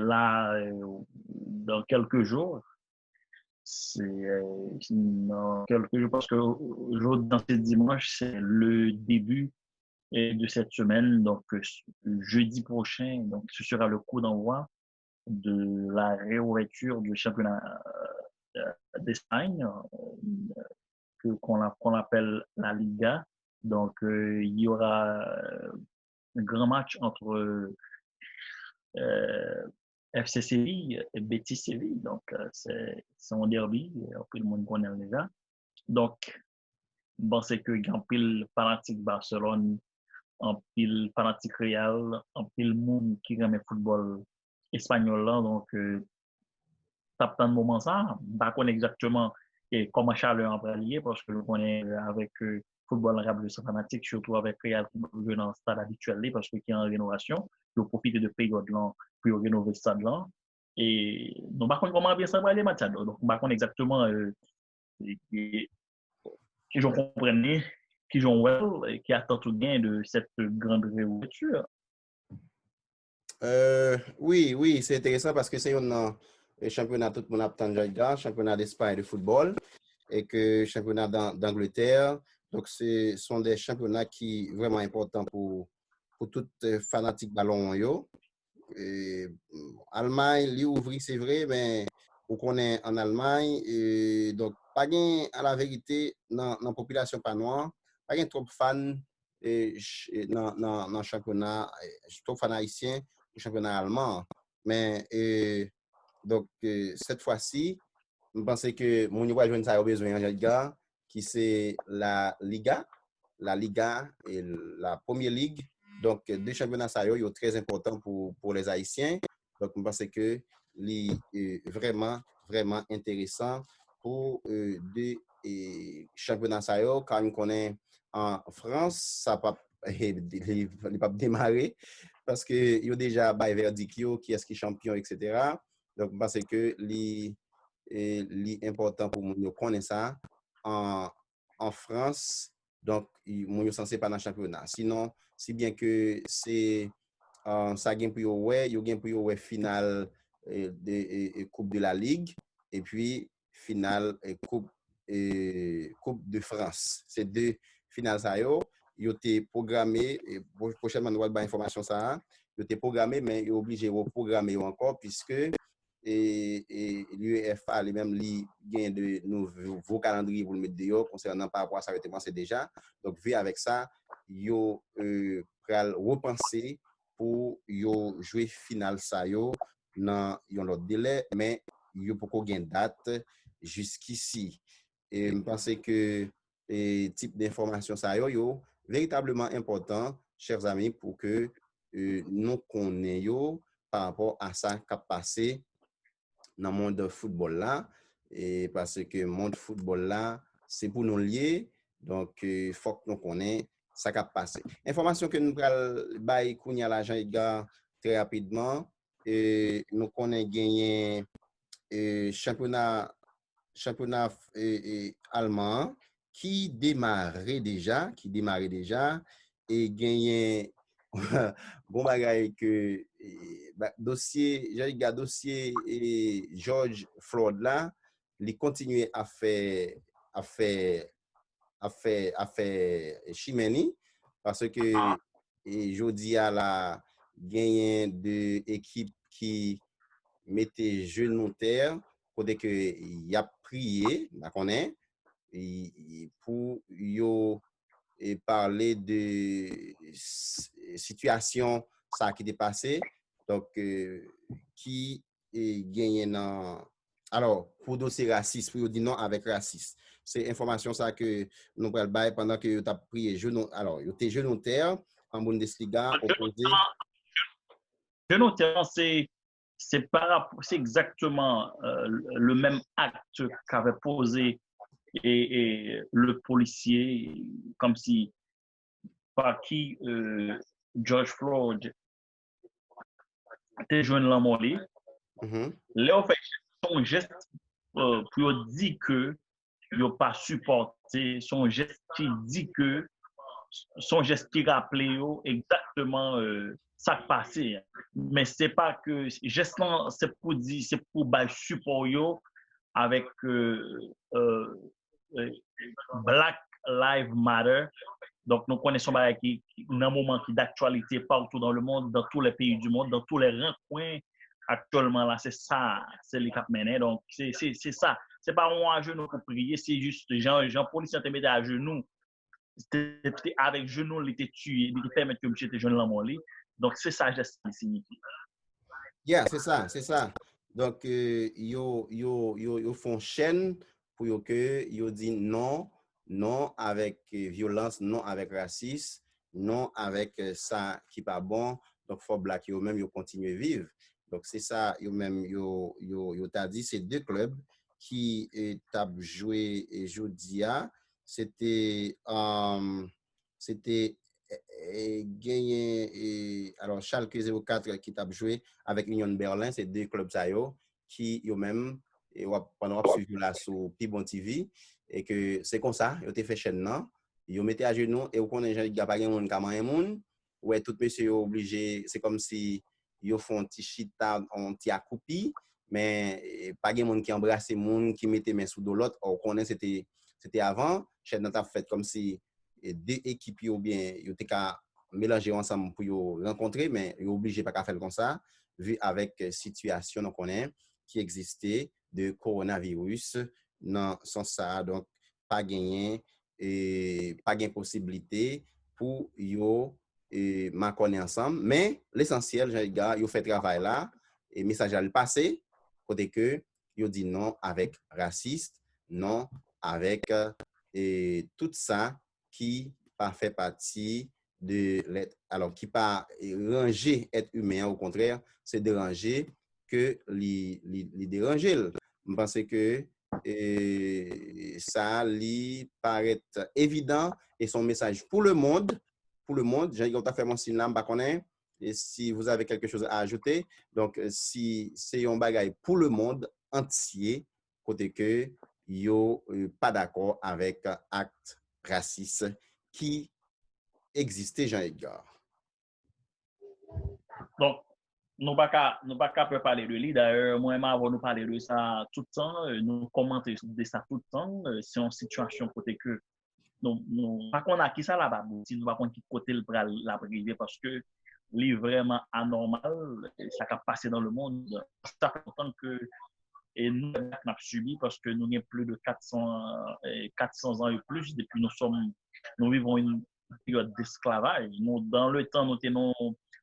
là, dans quelques jours, dans quelques jours, parce que dans ce dimanche, c'est le début de cette semaine, donc jeudi prochain, donc ce sera le coup d'envoi de la réouverture du championnat d'Espagne, qu'on appelle la Liga. Donc, il y aura un grand match entre FC Séville et Betis Séville. Donc, c'est un derby, tout le monde connaît déjà. Donc, bon, c'est que il y a un pile fanatique Barcelone, un pile fanatique Real, un pile monde qui aime le football espagnol là. Donc, t'as tant de moments ça, pas connaît exactement comment Charles en parler parce que je connais avec football arabe, je suis fanatique, surtout avec Real qui joue dans le stade habituel parce que qui est en rénovation, ils profiter de période là pour rénover le stade là. Et donc, par contre, comment bien ça va aller, Mathieu? Donc, par contre, exactement, qui j'en comprenais, qui j'en well, qui attend tout gain de cette grande réouverture. Oui, oui, c'est intéressant parce que c'est un championnat tout le monde attend déjà, championnat d'Espagne de football et que championnat d'Angleterre. Donc, ce sont des championnats qui sont vraiment importants pour tout fanatique ballon. Yo. Et, Allemagne, lui ouvrit, c'est vrai, mais on connaît en Allemagne. Et, donc, pas gain à la vérité dans la population pas noire, pas gain trop de fans dans le championnat, trop fans haïtiens au championnat allemand. Mais donc, cette fois-ci, je pense que mon niveau de ça a besoin de gars qui c'est la Liga et la Première Ligue. Donc, deux championnats ça sont très importants pour les Haïtiens. Donc, je pense que c'est vraiment, vraiment intéressant pour deux championnats ça car on connaît en France, ça pas pas démarrer parce que il y a déjà by verdict qui est-ce qui est champion, etc. Donc, je pense que l'important pour nous connaître ça en France. Donc, nous sommes censés pas dans le championnat. Sinon, si bien que c'est ça gagne pour ouais, il gagne pour ouais finale de Coupe de la Ligue et puis finale Coupe de France. C'est deux finales ça yo. Ils ont été programmés et prochainement nous allons information ça. Ils ont été programmés mais ils sont obligés de reprogrammer encore puisque et l'UEFA lui-même lui gagne de nouveaux calendriers pour le mettre dehors concernant par rapport à ça a été pensé déjà. Donc vu avec ça, yo pral repenser pour yo jouer finale ça yo dans yon l'autre délai mais yo pour gain date jusqu'ici. Et je pense que type d'information ça yo véritablement important chers amis pour que nous connaissions par rapport à ça qui a passé dans le monde football là et parce que le monde football là c'est pour nous lier donc il faut que nous connaissions ça qui a passé. Information que nous pral bay kounya la Jean-Edgar très rapidement et nous connaissons gagné championnat allemand qui démarrait déjà et gagné bon bagay que dossier George Floyd là, il continue à faire chimeni parce que jodi a la gagné de équipe qui mettait genou terre côté que y a prié d'accord pour yo et parler de situation ça qui est passé donc qui est gagné dans alors pour dossier raciste pour dire non avec raciste c'est information ça que nous pral bail pendant que tu as pris genou alors tu es genou terre en Bundesliga opposé Genou terre c'est exactement le même acte qu'avait posé et le policier comme si par qui George Floyd était jeune l'amolé. Léo fait son geste pour dire que il n'a pas supporté son geste qui dit que son geste qui rappelait exactement ça passe. Mais c'est pas que gestion c'est pour dire c'est pour bail support yo avec euh, euh, Black Lives Matter. Donc nous connaissons un moment qui d'actualité partout dans le monde, dans tous les pays du monde, dans tous les recoins actuellement là, c'est ça, c'est les cap mené. Donc c'est ça. C'est pas on à genoux pour prier, c'est juste Jean policier te mettait à genoux. C'était avec genoux, il était tué, il permet que monsieur était jeune là mon lit. Donc c'est ça geste qui signifie. Yeah, c'est ça, c'est ça. Donc, yo font chaîne pour yo que yo dit non, non avec violence, non avec racisme, non avec ça qui pas bon. Donc, faut black yo même yo continuer vivre. Donc, c'est ça, yo même yo t'a dit, c'est deux clubs qui t'a joué Jodia. C'était gagné alors Schalke 04 qui t'a joué avec Union Berlin, c'est deux clubs ça yo qui yo même et pendant suivi là sur Pibon TV et que c'est comme ça, yo te fait chaîne non, yo mettez à genoux et vous connaissez gens qui pas gen monde comme un monde, ouais tout monsieur obligé, c'est comme si yo font un petit chita, un petit accoupi mais pas gen monde qui embrasse monde qui mettait main sous de l'autre, on connaît c'était avant, chaîne t'a fait comme si deux équipes ou bien yo te ka mélanger ensemble pour yo rencontrer mais yo obligé pas qu'à faire comme ça vu avec situation qu'on connaît qui existait de coronavirus dans son ça donc pas gagné et pas gain possibilité pour yo et m'a connaître ensemble mais l'essentiel les gars yo fait travail là et message à le passer côté que yo dit non avec raciste non avec et tout ça qui pas fait partie de l'être, alors qui pas ranger être humain, au contraire, c'est déranger que les déranger. Je pense que ça lui paraît évident et son message pour le monde, j'ai fait mon signe là, et si vous avez quelque chose à ajouter, donc si c'est un bagage pour le monde entier, côté que yo pas d'accord avec acte raciste qui existait, Jean-Edgar. Donc nous pas parler de lui. D'ailleurs, moi et moi, nous parler de ça tout le temps, nous commenter de ça tout le temps. C'est une situation côté que nous pas qu'on a qui ça là-bas, si nous pas qu'on qui côté le la privé parce que c'est vraiment anormal, ça qui passé dans le monde. Ça fait longtemps que et nous avons subi parce que nous avons plus de 400 ans et plus depuis nous vivons une période d'esclavage. Nous, dans le temps, nous étions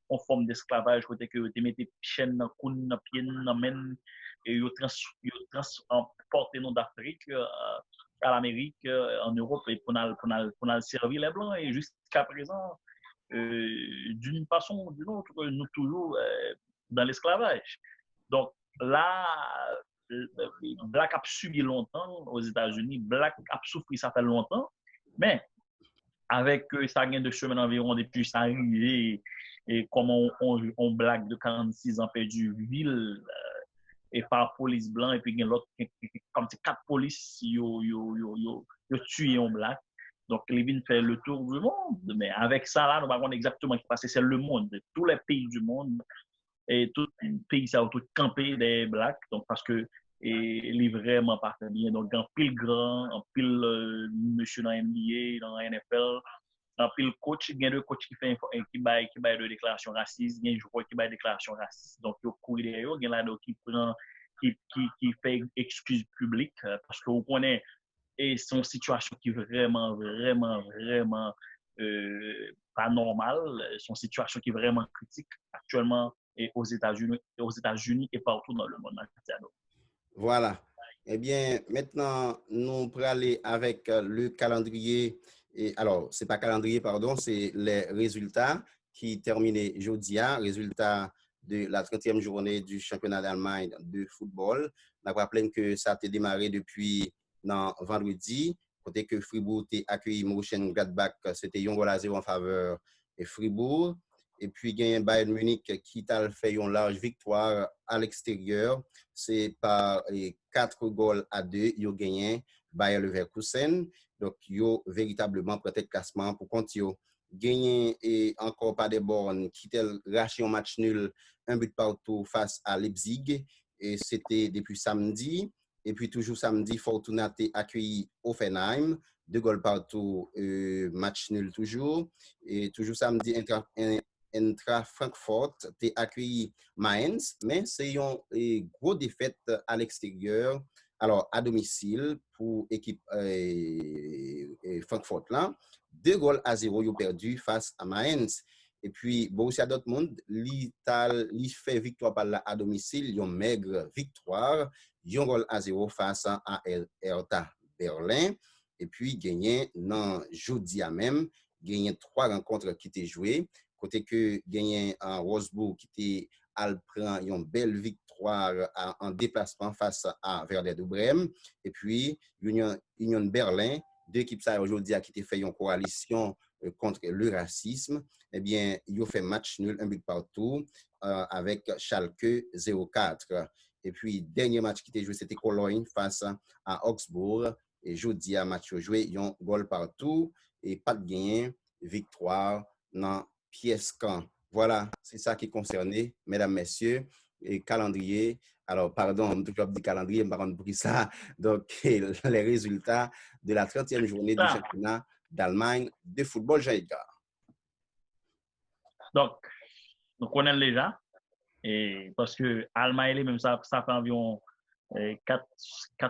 en forme d'esclavage, côté que nous mettons chaîne dans le dans pied, dans main, et nous transporté nous d'Afrique à l'Amérique, en Europe, et pour nous servir les Blancs. Et jusqu'à présent, d'une façon ou d'une autre, nous toujours dans l'esclavage. Donc là, Black a subi longtemps aux États-Unis, Black a souffert ça fait longtemps, mais avec ça gain de chemin environ depuis ça arrivé et comment on Black de 46 ans perdu ville et par police blanc et puis l'autre comme c'est quatre polices yo tué un Black. Donc, les vignes fait le tour du monde. Mais avec ça, là, nous ne savons pas exactement ce qui passe. C'est le monde. Tous les pays du monde et tout pays ça autour campé des blacks donc parce que il est vraiment pas très bien donc en pile grand en pile monsieur dans NBA dans la NFL en pile coach il y a deux coachs qui fait qui bail de déclaration raciste il y a joueur qui bail déclaration raciste donc il court derrière il y a là qui prend qui fait excuse publique parce que vous connaissez et c'est une situation qui est vraiment pas normale c'est une situation qui est vraiment critique actuellement et aux États-Unis et partout dans le monde. Voilà. Eh bien, maintenant, nous pourrons aller avec le calendrier. Et, alors, ce n'est pas calendrier, pardon, c'est les résultats qui terminaient jeudi, résultats de la 30e journée du championnat d'Allemagne de football. On a rappelé que ça a été démarré depuis vendredi, côté que Fribourg a accueilli Mönchengladbach, c'était 1-0 en faveur de Fribourg. Et puis, il y a un Bayern Munich qui a fait une large victoire à l'extérieur. C'est par 4-2, ils ont gagné Bayer Leverkusen. Donc, ils ont véritablement peut-être classement pour compte gagné et encore pas de bornes, qui était raché en match nul, un but partout face à Leipzig. Et c'était depuis samedi. Et puis toujours samedi, Fortuna a accueilli Offenheim, 2 goals partout, match nul toujours. Et toujours samedi, Eintracht Francfort a accueilli Mainz, mais c'est une grosse défaite à l'extérieur, alors à domicile pour l'équipe Francfort là. 2 goals à 0, ils ont perdu face à Mainz. Et puis, Borussia Dortmund, il fait victoire par là à domicile, une maigre victoire, 1 goal à 0 face à Hertha Berlin. Et puis, gagné dans jeudi à même, gagné 3 rencontres qui étaient jouées. Côté que gagné en Wolfsburg qui prend une belle victoire en déplacement face à Werder de Brême. Et puis, Union Berlin, 2 équipes ça aujourd'hui qui ont fait une coalition contre le racisme. Eh bien, ils ont fait match nul, un but partout, avec Schalke 0-4. Et puis, dernier match qui était joué, c'était Cologne face à Augsbourg. Et jeudi, à match joué, ils ont goal partout et pas de gain, victoire dans pièce camp. Voilà, c'est ça qui est concerné, mesdames, messieurs, et calendrier. Alors, pardon, je toujours dit calendrier, par contre, pour ça. Donc, les résultats de la 30e journée du championnat d'Allemagne de football, Jean-Edgar. Donc, nous connaissons les gens, et parce que Allemagne, même ça fait environ 4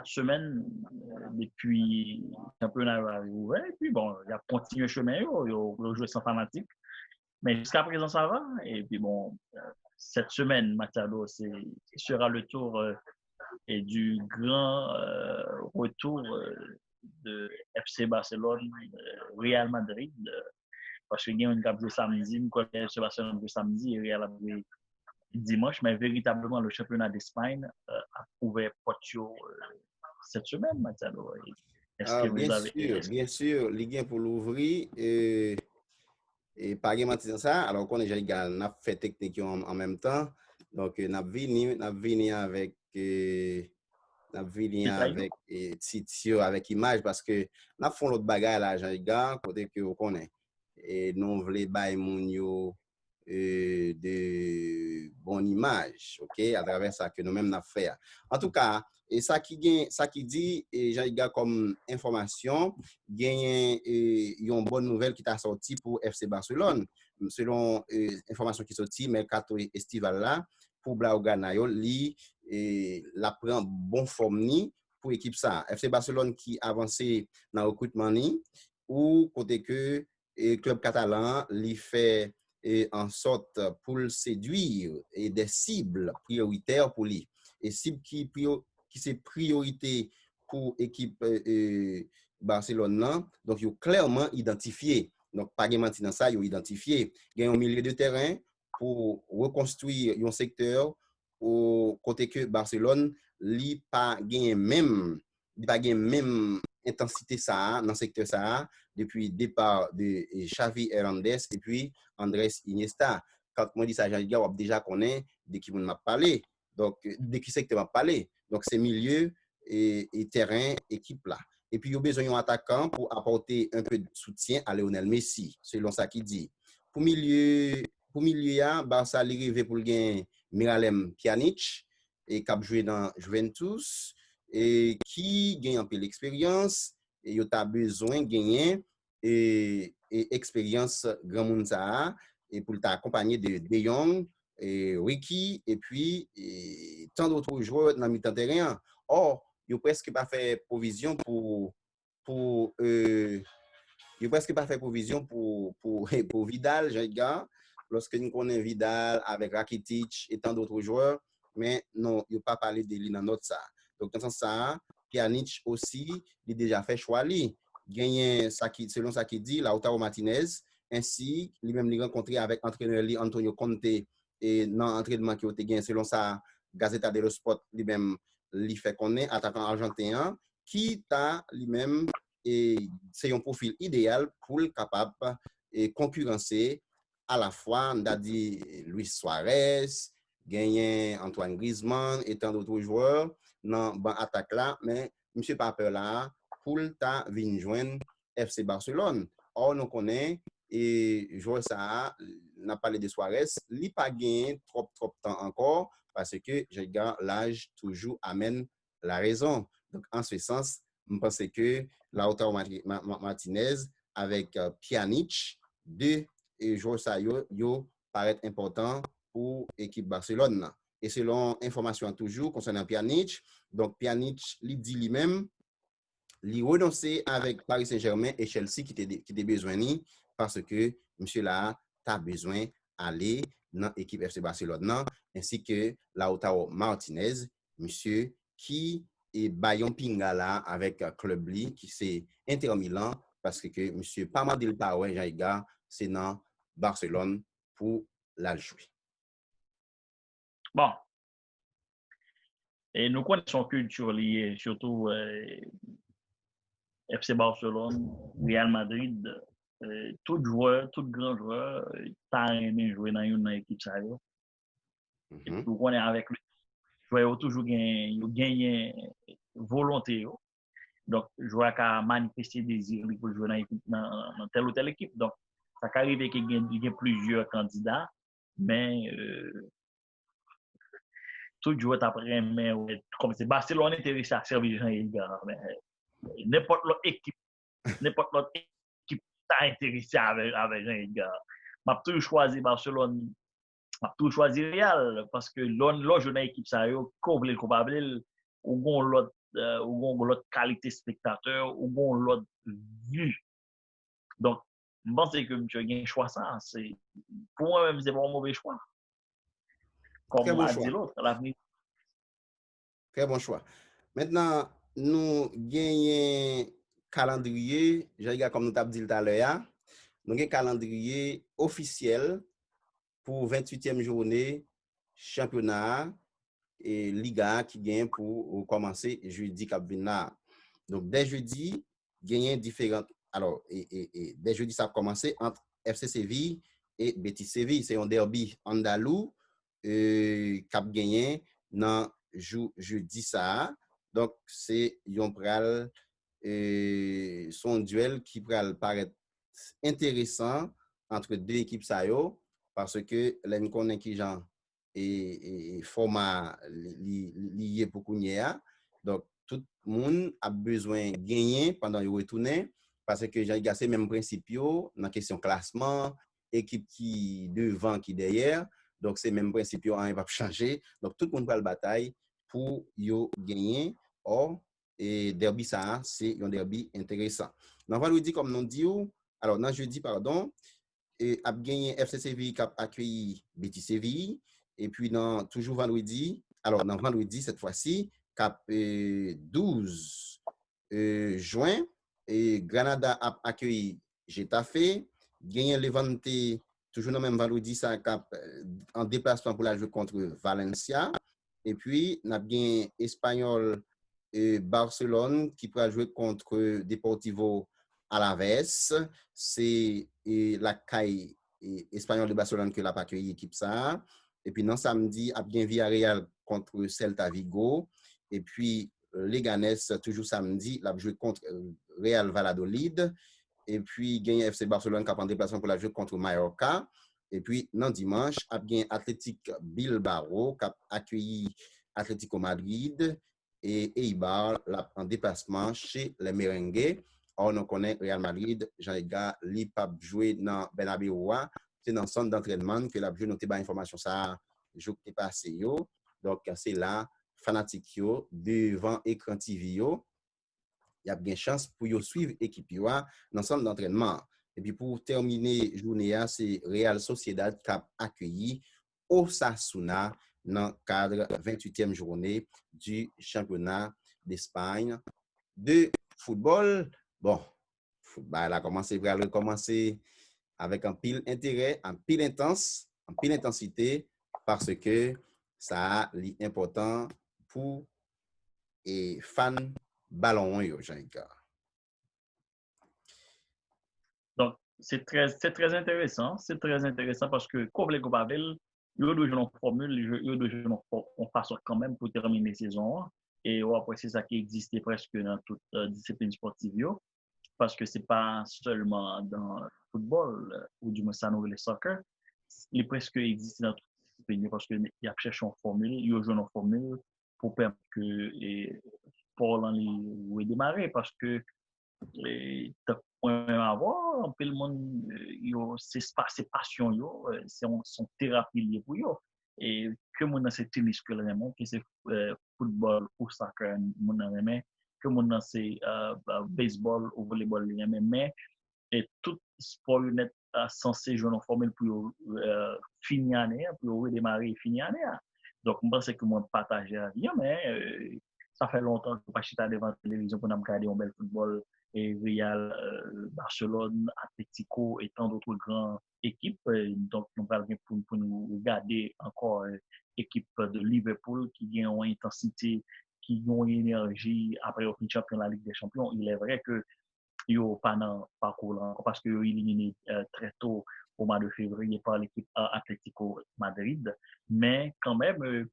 semaines depuis le championnat ouvert. Et puis, bon, il a continué le chemin, il a joué sans fanatique. Mais jusqu'à présent, ça va. Et puis, bon, cette semaine, Machado, sera le tour et du grand retour de FC Barcelone, Real Madrid, parce que Guillaume a joué samedi, nous connaissons FC Barcelone joué samedi et Real a joué dimanche, mais véritablement le championnat d'Espagne a ouvert Porto cette semaine, Machado. Est-ce que vous avez... Bien sûr, Ligue 1 pour l'ouvrir. Et par exemple, ça, alors qu'on est déjà n'a fait technique en même temps. Donc, n'a venu avec Titio avec image parce que nous font l'autre bagarre là, Jean-Gars, côté que vous connaissez. Et nous voulons bailler mon yo de bonne image, ok, à travers ça que nous-mêmes nous fait. En tout cas, et ça qui dit, Jean-Gars, comme information, gagne une bonne nouvelle qui t'a sorti pour FC Barcelone. Selon information qui sorti, mercato estival là, pour Blaugrana, la prend bon forme ni pour équipe ça. FC Barcelone qui avancé dans le recrutement ni, ou côté que club catalan li fait en sorte pour séduire des cibles prioritaires pour lui. Et cibles qui c'est priorité pour équipe Barcelone, donc ils ont clairement identifié. Donc, pas de mentir dans ça, ils ont identifié. Il y a un milieu de terrain pour reconstruire un secteur au côté que Barcelone li pas gain même intensité ça dans le secteur ça depuis le départ de Xavi Hernandez et puis Andrés Iniesta. Quand moi dis ça, Jean-Gars, on déjà connaît de qui m'a parlé. Donc de qui secteur m'a parlé. Donc c'est milieu et terrain équipe là. Et puis il y a besoin d'un attaquant pour apporter un peu de soutien à Lionel Messi, selon ça qu'il dit. Pour milieu Barça arrivé pour gagner Miralem Pjanic et qui a joué dans Juventus et qui gagne un peu l'expérience et il a besoin de gagner et expérience grand monde et pour t'accompagner de Jong et Ricky et puis tant d'autres joueurs dans le mi-temps terrain. Or, il n'a presque pas fait provision pour pour Vidal, Jean-Gars, lorsque nous connaissons Vidal avec Rakitic et tant d'autres joueurs, mais non, il n'a pas parlé de lui dans notre ça. Donc, dans ce sens, Pjanic aussi, il a déjà fait choix. Selon ça qu'il dit, Lautaro Martinez, ainsi, lui-même, il rencontré avec l'entraîneur Antonio Conte et dans l'entraînement qui a été gagné, selon ça, Gazeta dello Sport, lui-même, il fait connaître, attaquant argentin, qui a lui-même et c'est un profil idéal pour le capable et concurrencer à la fois on a dit Luis Suarez, gagné Antoine Griezmann et tant d'autres joueurs dans l'attaque là, mais monsieur pas peur là pour ta venir joindre FC Barcelone. Or nous connaît et joueur ça, n'a parlé de Suarez, il n'a pas gagné trop de temps encore parce que l'âge toujours amène la raison. Donc, en ce sens, je pense que Lautaro Martinez avec Pjanic, deux joueurs ça, yo paraît important pour l'équipe Barcelone. Et selon information toujours concernant Pjanic, donc Pjanic, il dit lui-même, il renoncer avec Paris Saint-Germain et Chelsea qui étaient besoin parce que monsieur là a besoin d'aller dans l'équipe FC Barcelone ainsi que Lautaro Martinez, monsieur qui est Bayon Pingala avec club li qui c'est Inter Milan parce que monsieur pas mal de pas ouais Jean c'est dans Barcelone pour la jouer. Bon, et nous connaissons culture liée, surtout FC Barcelone, Real Madrid, tout grand joueur, t'as aimé jouer dans une équipe ça. Et puis, on est avec lui, joueur toujours gagné volonté. Donc, joueur qui a manifesté désir pour jouer dans telle ou telle équipe. Donc, ça peut arriver qu'il y ait plusieurs candidats, mais tout joueur après, mais comme c'est Barcelone intéressé à servir Jean-Edgar, mais n'importe l'autre équipe t'a intéressé avec Jean-Edgar. M'a toujours choisi Barcelone, m'a toujours choisi Real parce que l'autre joue dans l'équipe ça yo, couvre le coupable ou l'autre qualité spectateur ou l'autre vue. Donc, je pense que monsieur a un choix ça, c'est pour moi même c'est pas un mauvais choix. Comme Très bon a dit choix. l'autre, l'avenir. Très bon choix. Maintenant, nous gagnons calendrier, comme nous t'avons dit tout à l'heure, nous avons un calendrier officiel pour 28e journée championnat et Liga qui gagne pour commencer jeudi cap là. Donc dès jeudi, gagne différentes alors et dès jeudi ça a commencé entre FC Séville et Betis Séville, c'est un derby andalou cap gagné dans jeudi ça. Donc c'est yon pral son duel qui pral paraître intéressant entre deux équipes ça yo parce que l'en connaît qui genre et format lié pour Kounia. Donc, tout le monde a besoin de gagner pendant le retourner parce que j'ai gardé même principe dans la question classement, équipe qui devant, qui derrière. Donc, c'est même principe, rien va changer. Donc, tout le monde va la bataille pour gagner. Or, et derby, ça, c'est un derby intéressant. Dans vendredi, comme nous dit, alors, dans jeudi, pardon, et a gagné FC Séville qui a accueilli Betis Séville. Et puis, toujours vendredi, alors dans vendredi, cette fois-ci, cap 12 juin, et Granada a accueilli Getafe, gagné Levante, toujours dans le même vendredi, ça cap en déplacement pour la jouer contre Valencia. Et puis, on a gagné Espagnol et Barcelone qui pourra jouer contre Deportivo Alaves. C'est la caille espagnole de Barcelone que l'a pas accueilli l'équipe ça. Et puis, non, samedi, a bien Villarreal contre Celta Vigo. Et puis, Leganés, toujours samedi, l'a joué contre Real Valladolid. Et puis, gagné FC Barcelone qui a en déplacement pour la jouer contre Mallorca. Et puis, non, dimanche, a bien Athletic Bilbao qui a accueilli Atlético Madrid et Eibar en déplacement chez les Merengues. Or, nous connaissons Real Madrid, Jean-Edgar, li pas joué dans Bernabéu, c'est dans le centre d'entraînement que la joué, nous pas information ça, jour qui passé yo. Donc, c'est là, fanatique yo, devant écran TV yo, il y a bien chance pour yo suivre l'équipe yo dans le centre d'entraînement. Et puis, pour terminer journée, c'est Real Sociedad qui a accueilli Osasuna dans le cadre 28e journée du championnat d'Espagne de football. Bon, football a commencé avec un pile intérêt, un pile intense, un pile intensité, parce que ça a l'important pour les fans ballon, Jean-Edgar. Donc, c'est très intéressant. C'est très intéressant parce que, comme les coupables, il y a une formule, il y a une façon quand même pour terminer la saison. Et après, c'est ça qui existait presque dans toute discipline sportive. parce que c'est pas seulement dans le football, ou du moins ça nous le soccer, il est presque existé dans toutes les disciplines parce qu'il y a cherché une formule, il y a joué une formule pour permettre que le sport redémarrer parce que t'as avoir un peu le monde c'est passion yo c'est son thérapie lié pour yo et que mon dans c'est tennis que vraiment que c'est football ou soccer mon aimé que mon dans c'est baseball ou volleyball mais et tout sport net censé jouer en formule pour finir année pour redémarrer finir année donc je pense que moi partager à vie mais ça fait longtemps que je pas chita devant la télévision pour nous regarder un bel football et Real, Barcelone, Atlético et tant d'autres grandes équipes. Donc, nous allons pour nous regarder encore équipe de Liverpool qui ont une intensité, qui ont une énergie après au champion de la Ligue des Champions. Il est vrai que ils pas dans parcours là, parce qu'ils ont éliminé très tôt au mois de février par l'équipe Atlético Madrid. Mais quand même,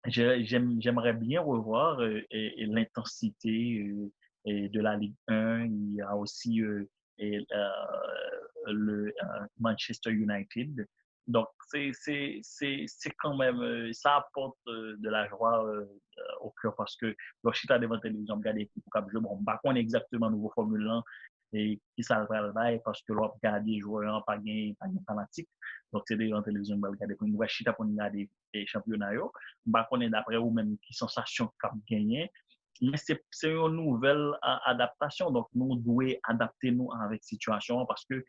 j'aimerais bien revoir l'intensité de la Ligue 1. Il y a aussi le Manchester United. Donc, c'est quand même, ça apporte de la joie au cœur parce que lorsque tu as devant la télévision, regarder l'équipe pour jouer, bon, bah, on est exactement nouveau Formule 1 et qui ça va le parce que l'on regarde les joueurs, pas gain fanatique. Donc, c'est devant la télévision, on regarder pour une nouvelle chita pour regarder les championnats. Bah, on est d'après ou même qui sensation qu'a gagné. Mais c'est une nouvelle adaptation. Donc, nous devons adapter nous avec la situation parce que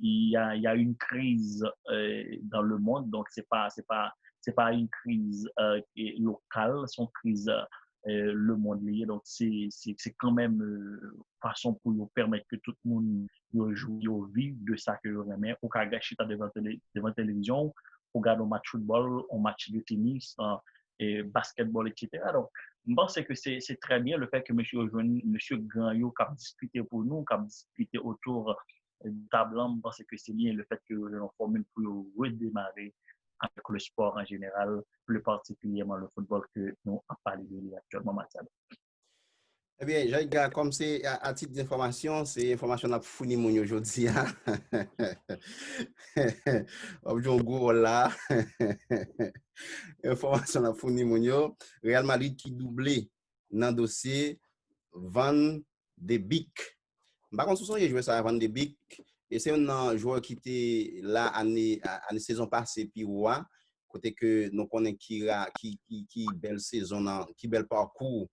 il y a une crise dans le monde. Donc, c'est pas une crise locale, c'est une crise le monde lié. Donc, c'est quand même façon pour nous permettre que tout le monde joue, vive de ça que vous aimez. Au cas gâcher devant la télévision, on regarde un match de football, un match de tennis, et basketball, etc. Donc, je pense que c'est très bien le fait que M. Gagnon a discuté pour nous, a discuté autour de table. Je pense que c'est bien le fait que l'on formule pour redémarrer avec le sport en général, plus particulièrement le football que nous en parlons de lui actuellement, Mathieu. Eh bien, Jaïga, comme c'est à titre d'information, c'est information à fourni mon aujourd'hui. Objongo là. Information à fourni mon Real Madrid qui doublé dans le dossier Van de Beek. Par contre, ce sont les joueurs ça Van de Beek et c'est un joueur qui était là année saison passée puis roi côté que nous connaissons qui belle saison qui bel parcours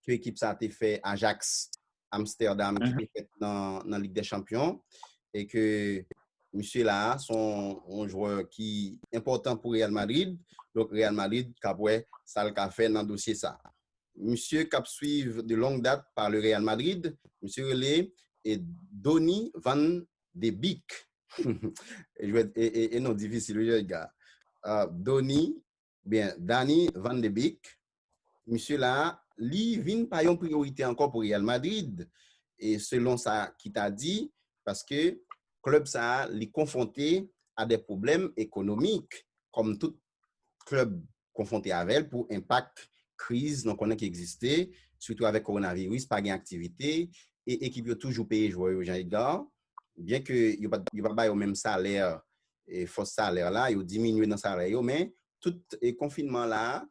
que l'équipe ça a été fait Ajax Amsterdam qui était fait dans la Ligue des Champions et que monsieur là sont un joueur qui est important pour Real Madrid. Donc Real Madrid capoué ça le fait dans le dossier ça. Monsieur cap suivre de longue date par le Real Madrid, monsieur Relé et Donny Van de Beek. et non difficile les gars. Donny Danny Van de Beek. Monsieur là, lui vient pas une priorité encore pour Real Madrid et selon ça qui t'a dit parce que club ça est confronté à des problèmes économiques comme tout club confronté avec elle pour impact crise donc on a qui existait surtout avec coronavirus pas d'activité et équipe a toujours payé joueurs aux gens bien que il pas au même salaire et faux salaire là il diminue dans salaire mais tout et confinement là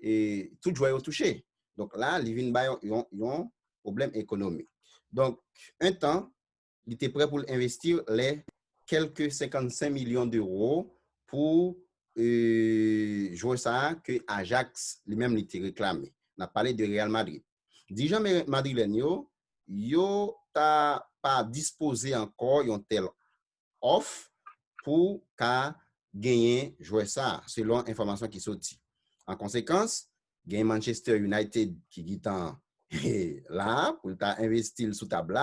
et tout joueur touché donc là il vient un problème économique donc un temps il était prêt pour investir les quelques 55 millions d'euros pour jouer ça que Ajax lui-même était réclamé. On a parlé de Real Madrid. Déjà, Madrilène, yo t'as pas disposé encore un tel offre pour qu'à gagner jouer ça, selon l'information qui sortit. En conséquence, gagne Manchester United qui est là pour investir sous table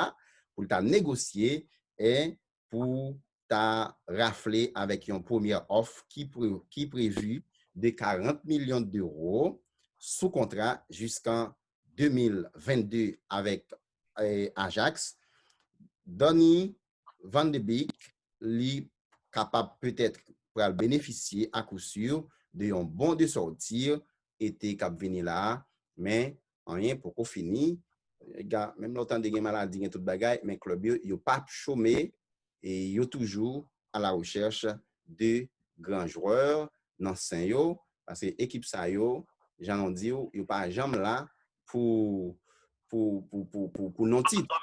pour négocier et pour rafler avec une première offre qui prévue de 40 millions d'euros sous contrat jusqu'en 2022 avec Ajax. Donny Van de Beek est capable peut-être pour bénéficier à coup sûr d'un bon de sortir été cap venir là mais rien pour qu'on finisse Gars, même longtemps de maladie, il y a tout bagaille, mais club yo pas chômé et yo toujours à la recherche de grands joueurs dans saint yo parce que équipe ça yo, j'en dit yo pas jamais là pour non titre.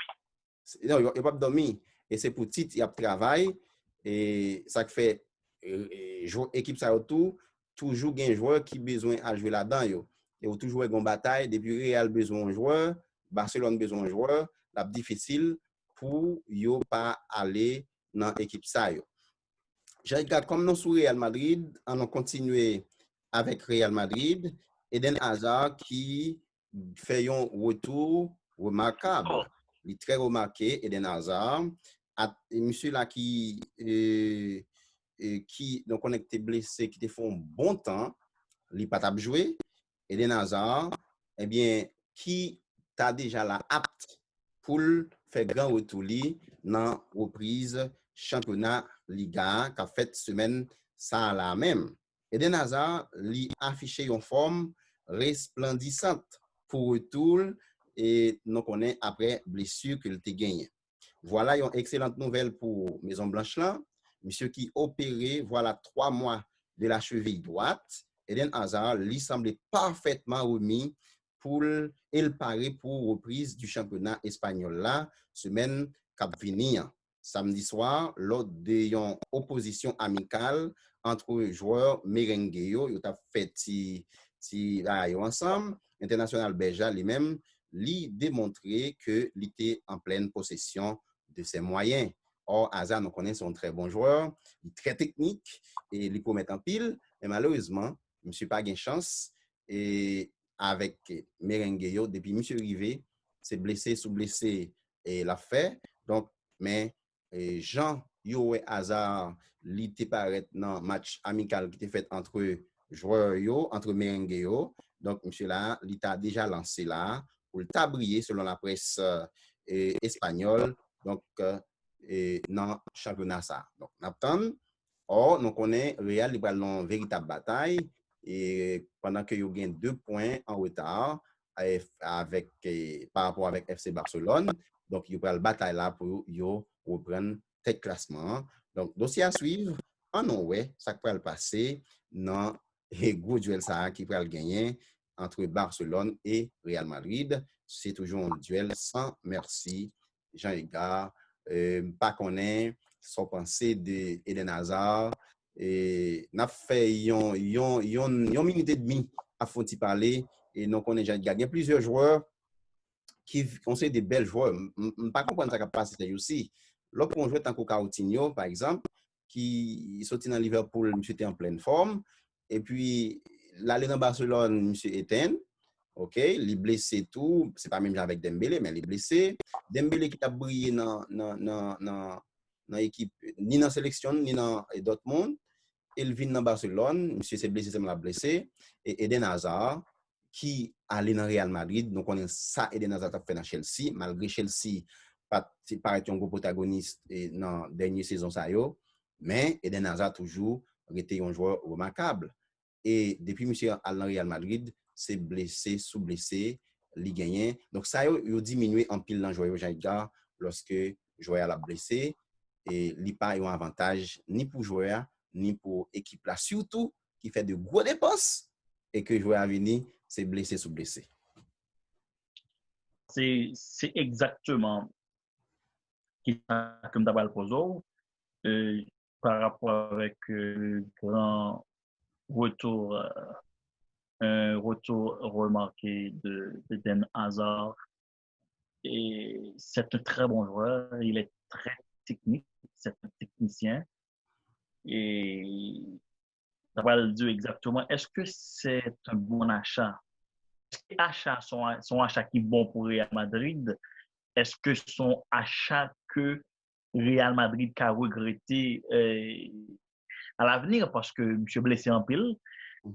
Non, yo pas dormir et c'est pour titre il y a travail et ça fait équipe ça autour toujours un joueur qui besoin à jouer là-dedans yo. Et ou toujours une bataille depuis Real besoin de joueur, Barcelone besoin de joueur, la difficile pour yo pas aller dans l'équipe ça yo. Je regarde comme nous sur Real Madrid, on a continué avec Real Madrid, Eden Hazard qui fait un retour remarquable. Il est très remarqué, Eden Hazard. Monsieur là qui donc on était blessé, qui te font bon temps, il pas t'a joué. Eden Hazard, eh bien, qui t'a déjà là apte pour faire grand retour dans reprise championnat Liga qu'a fait semaine ça la même. Eden Hazard lui affiché une forme resplendissante pour retour et nous connaît après blessure qu'il a gagné. Voilà une excellente nouvelle pour Maison Blanche là. Monsieur qui opéré voilà 3 mois de la cheville droite. Eden Hazard lui semblait parfaitement remis pour il paraît pour reprise du championnat espagnol là semaine cap venir samedi soir lors d'une opposition amicale entre joueurs merengue yo ont fait ti ensemble international belge lui-même lui démontrer que il était en pleine possession de ses moyens. Or, Hazard, nous connaissons un très bon joueur, il est très technique et il peut mettre en pile, mais malheureusement, je ne suis pas gain chance et avec Merengue, depuis M. Rivé, c'est blessé sous blessé et l'a fait. Donc, mais Jean Yoé Hazard, il était paraît dans match amical qui était fait entre joueurs entre Merengue. Donc, monsieur là, il a déjà lancé là pour le tabrier selon la presse espagnole. Donc, dans le championnat ça. Donc, Napton, or, nous connaissons Real, il va dans une véritable bataille et pendant que vous gagnez 2 points en retard avec, par rapport avec FC Barcelone. Donc, il y a une bataille là pour reprendre tête classement. Donc, dossier à suivre. En ouais, ça peut le passer dans le gros duel ça qui peut le gagner entre Barcelone et Real Madrid. C'est toujours un duel sans merci. Jean-Edgar, pas connaît son pensée de Eden Hazard et n'a fait yon minute et demi à fond y parler et donc on est Jean-Edgar. Il y a plusieurs joueurs qui ont des belles joueurs. Pas comprendre ça qui passe aussi. L'autre on joue tant que Coutinho par exemple qui sorti dans Liverpool, monsieur était en pleine forme et puis l'aller dans Barcelone, monsieur Etienne. OK, il est blessé tout, c'est pas même avec Dembélé mais il est blessé. Dembélé qui a brillé dans l'équipe ni dans la sélection ni dans Dortmund, il vient dans Barcelone, monsieur s'est blessé, c'est blessé et Eden Hazard qui allait dans Real Madrid, donc on est ça Eden Hazard a fait dans Chelsea, malgré Chelsea paraît un gros protagoniste dans la dernière saison ça yo, mais Eden Hazard toujours été un joueur remarquable. Et depuis monsieur à Real Madrid, c'est blessé sous blessé, il gagne. Donc ça il diminué en pile dans joueur Jean-Edgar lorsque joueur l'a blessé et il pas un avantage ni pour joueur ni pour équipe là surtout qui fait de gros dépenses et que joueur à venir c'est blessé sous blessé. C'est exactement comme d'abord le par rapport avec grand retour un retour remarqué de Den Hazard. Et c'est un très bon joueur, il est très technique, c'est un technicien. Et ça va le dire exactement, est-ce que c'est un bon achat? Est-ce que l'achat, son achat qui est bon pour Real Madrid, est-ce que son achat que Real Madrid a regretté à l'avenir parce que M. blessé en pile?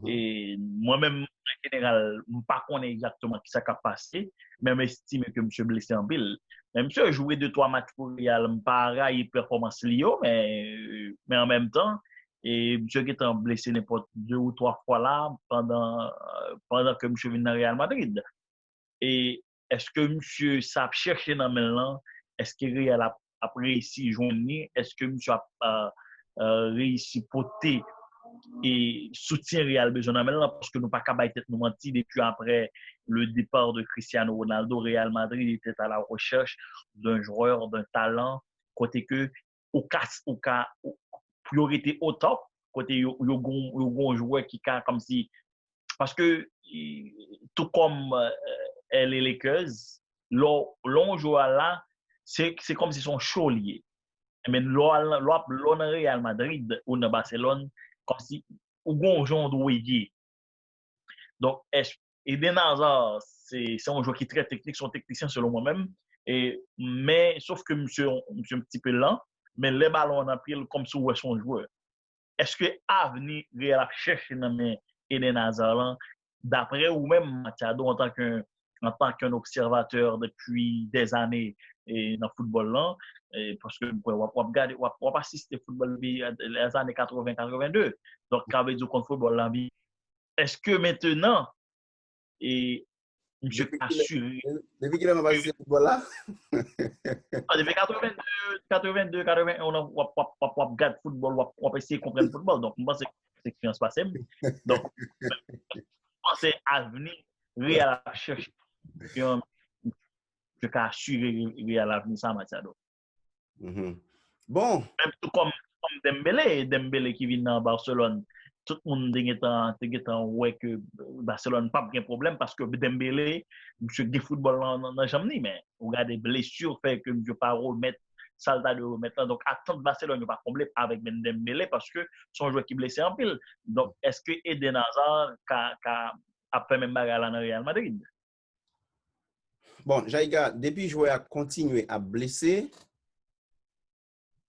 Et moi-même, en général, je ne sais pas exactement qui ça a passé, mais j'estime que M. blessé en pile. Mais M. a joué 2-3 matchs pour Real, je pas il performance Lyon, mais en même temps, et M. qui était blessé n'importe 2 ou 3 fois là pendant que M. vient dans Real Madrid. Et est-ce que monsieur ça cherché dans maintenant, est-ce que Real a réussi journée, est-ce que monsieur a réussi porter et soutien Real besoin maintenant parce que nous pas capable de nous mentir depuis après le départ de Cristiano Ronaldo. Real Madrid était à la recherche d'un joueur d'un talent côté que au cas priorité au top côté yo un joueur qui a comme si parce que tout comme les Lakers l'on joue là c'est comme si son show lié mais l'on Real Madrid ou dans Barcelone comme si ou gon joueur de donc Eden Hazard c'est un joueur qui est très technique, son technicien selon moi-même mais sauf que monsieur un petit peu lent mais les ballons en pile comme si ouais son joueur est-ce que avenir Real cherche dans Eden Hazard d'après ou même Machado en tant qu'un observateur depuis des années et dans le football là parce que on regarder on assister au football les années 80-82 donc avec du contre football là est-ce que maintenant et monsieur Depuis qu'il a passé ce football-là? depuis 82, 81, on regarde football, on essayer de comprendre le football. Donc, moi, c'est l'expérience passée. Donc, c'est à venir, Real chercher un je peux assurer Real l'avenir sans Machado. Bon. Même tout comme Dembélé qui vient dans Barcelone. Tout le monde est ouais que Barcelone n'a pas de problème parce que Dembélé, monsieur de football dans jamais mais regardez blessures fait que monsieur pas remettre Salda de remettre donc attendre Barcelone n'a pas de problème avec Dembélé parce que son joueur qui blessé en pile. Donc est-ce que Eden Hazard a fait même bagarre dans Real Madrid? Bon, Jaïga, depuis joueur a continué à blesser,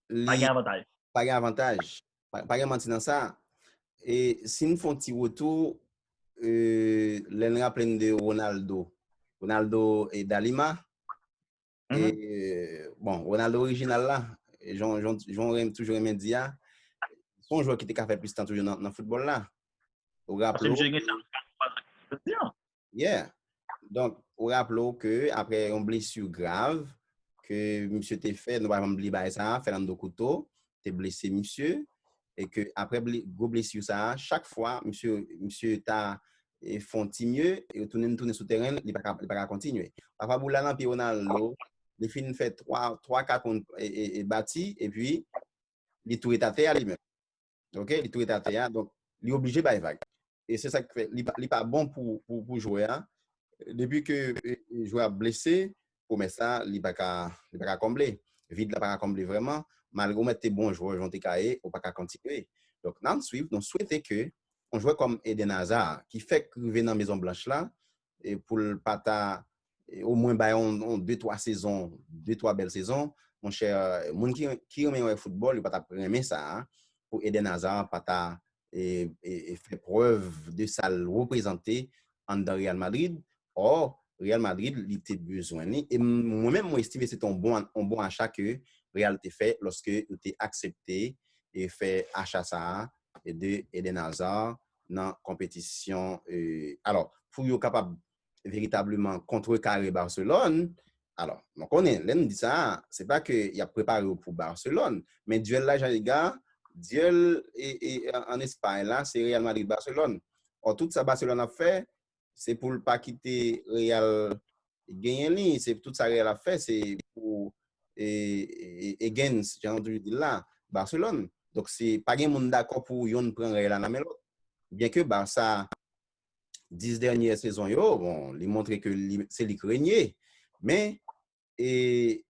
Pas d'avantage. Pas d'avantage. Pas de mentir dans ça. Et si nous faisons un petit retour, l'on rappelle de Ronaldo. Ronaldo et Dalima. Et bon, Ronaldo original là, j'en toujours aimé dire, son joueur qui était fait plus de temps toujours dans le football là. Au rappel. Yeah. Donc, au rappel que après une blessure grave que monsieur t'a fait, nous pas oublier ça, Fernando Couto, t'es blessé monsieur et que après gros blessure ça, chaque fois monsieur t'a font mieux et tourner sur terrain, il pas continuer. Papa Boula puis Ronaldo, les fins fait 3 4 et bâti et puis il tout est à terre lui-même. OK, il tout est à terre donc il est obligé de vague. Et c'est ça qui fait il pas bon pour jouer hein. Depuis que le joueur blessé, pour mettre ça, il n'est pas combler. Vide, il n'est pas combler vraiment. Malgré mettre tes bons joueurs, ils ont cahiers, on ne peut pas continuer. Donc, nous souhaitons que un joueur comme Eden Hazard, qui fait que dans la Maison Blanche là, et pour le pata, au moins, on 2-3 saisons, 2-3 belles saisons, mon cher, mon qui aime le football, il va t'apprendre ça, hein, pour Eden Hazard, pata, et faire preuve de sa représenter en Real Madrid. Or, Real Madrid, il était besoin. Et moi-même, moi, estime que c'est un bon achat que Real t'a fait lorsque tu as accepté et fait achat ça de Eden Hazard dans la compétition. Alors, pour être capable véritablement contrecarrer Barcelone, alors, donc on dit ça, c'est pas qu'il a préparé pour Barcelone, mais duel là, les gars, duel en Espagne, là, c'est Real Madrid-Barcelone. Or, tout ça, Barcelone a fait, c'est pour ne pas quitter Real gagner, c'est tout ça Real a fait, c'est pour against, j'ai entendu dire là, Barcelone. Donc, c'est pas un monde d'accord pour yon prendre Real en l'autre. Bien que Barça 10 dernières saisons, bon, il montre que c'est lui qui règne, mais et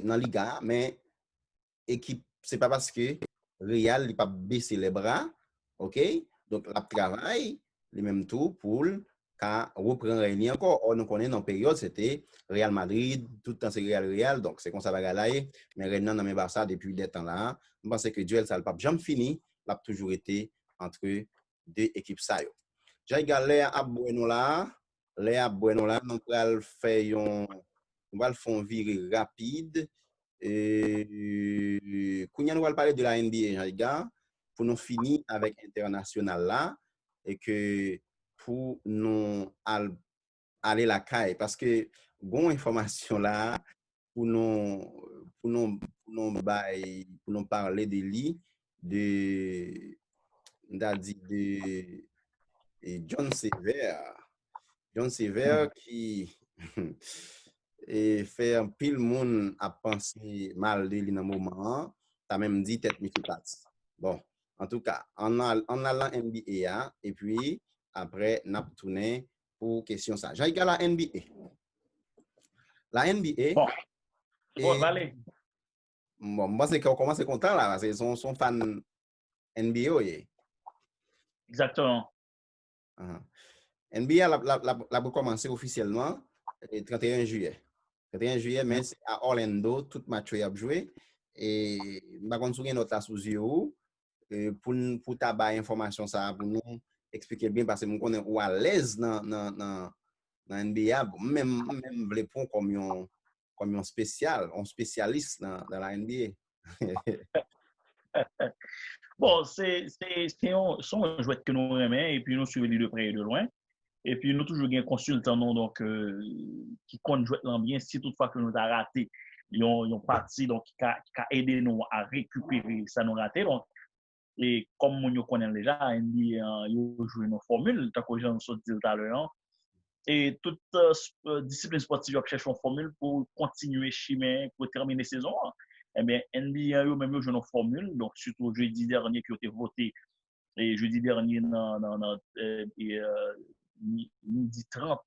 dans Liga, mais équipe, c'est pas parce que Real n'a pas baissé les bras, ok? Donc, la travail, les mêmes tout pour reprendre Réunion encore. Or, nous connaissons dans la période, c'était Real Madrid, tout le temps c'est Real, donc c'est comme ça va gagner. Mais Réunion dans mes Barça depuis des temps là, je pense que duel, ça n'a pas jamais fini, l'a toujours été entre deux équipes ça. J'ai égalé à Bueno là, nous allons faire on va le faire virer rapide. Kounia, nous va parler de la NBA, les gars, pour nous finir avec international là, et que pour nous aller la caille parce que bon information là pour nous parler de lui de de John Sever. John Sever qui et fait un pile monde à penser mal de lui dans le moment. T'as même dit tête monsieur parti. Bon, en tout cas, on a la NBA et puis après n'a tourné pour question ça. J'ai la NBA. La NBA Bon, bon, et allez. bon, moi c'est qu'on commence content là parce qu'ils sont fans NBA. Exactement. NBA la commencé officiellement le 31 juillet. 31 juillet, mais c'est à Orlando, tout match a joué. Et je ne sais pas si notre là sous yeux pour tabac information ça pour nous expliquer bien parce que nous connaissons ou à l'aise dans NBA, même les points comme un spécial, un spécialiste dans la NBA. Bon, sont un jouet que nous aimons et puis nous suivons de près et de loin. Et puis nous toujours un consultant non, donc, qui compte jouer l'ambiance si toutefois que nous avons raté. Ils ont parti donc, qui a aidé nous à récupérer ça nous raté. Donc, et comme nous connaissons déjà, ils ont joué nos formules, tant que j'en ai dit tout à l'heure. Et toute discipline sportive cherche une formule pour continuer chemin, pour terminer la saison. Eh bien, NBA a même joué nos formules, donc surtout jeudi dernier qui a été voté, et jeudi dernier dans midi 30,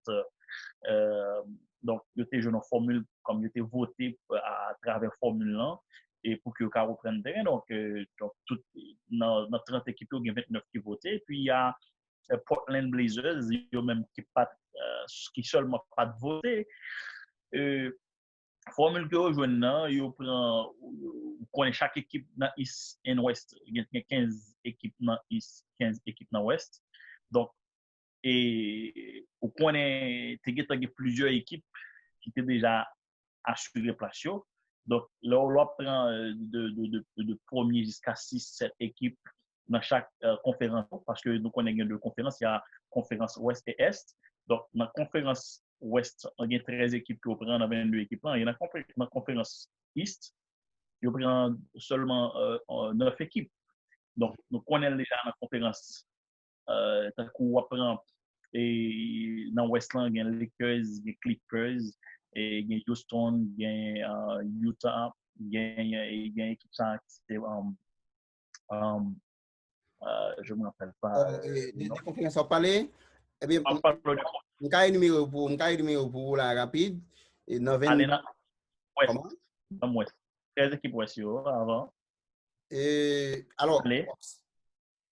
donc il a été joué nos formules comme il a été voté à travers formule 1 et pour que le cas reprenne terrain. Donc, dans 30 équipes, il y a 29 qui votaient. Puis il y a Portland Blazers, il y a même qui seulement pas de voter. Formule que vous jouez là, vous connaissez chaque équipe dans East et West. Il y a 15 équipes dans East, 15 équipes dans West. Donc, et vous connaissez plusieurs équipes qui étaient déjà assurées place. Donc, là, on prend de premier jusqu'à 6-7 équipes dans chaque conférence, parce que nous connaissons deux conférences, il y a conférence Ouest et Est. Donc, dans la conférence Ouest, il y a 13 équipes qui prennent dans 22 équipes. Et dans la conférence East, il prend seulement 9 équipes. Donc, nous connaissons déjà dans la conférence, tant qu'on prend et dans Westland, il y a Lakers, il y a Clippers, et il y a Houston, il y a Utah, il y a une équipe qui je ne me rappelle pas. Des conférences à parler, eh bien, On parle de numéro pour la rapide. Et dans 20, aller dans Ouest, comment? dans Ouest. 13 équipes Ouest avant. Et, alors, Allez,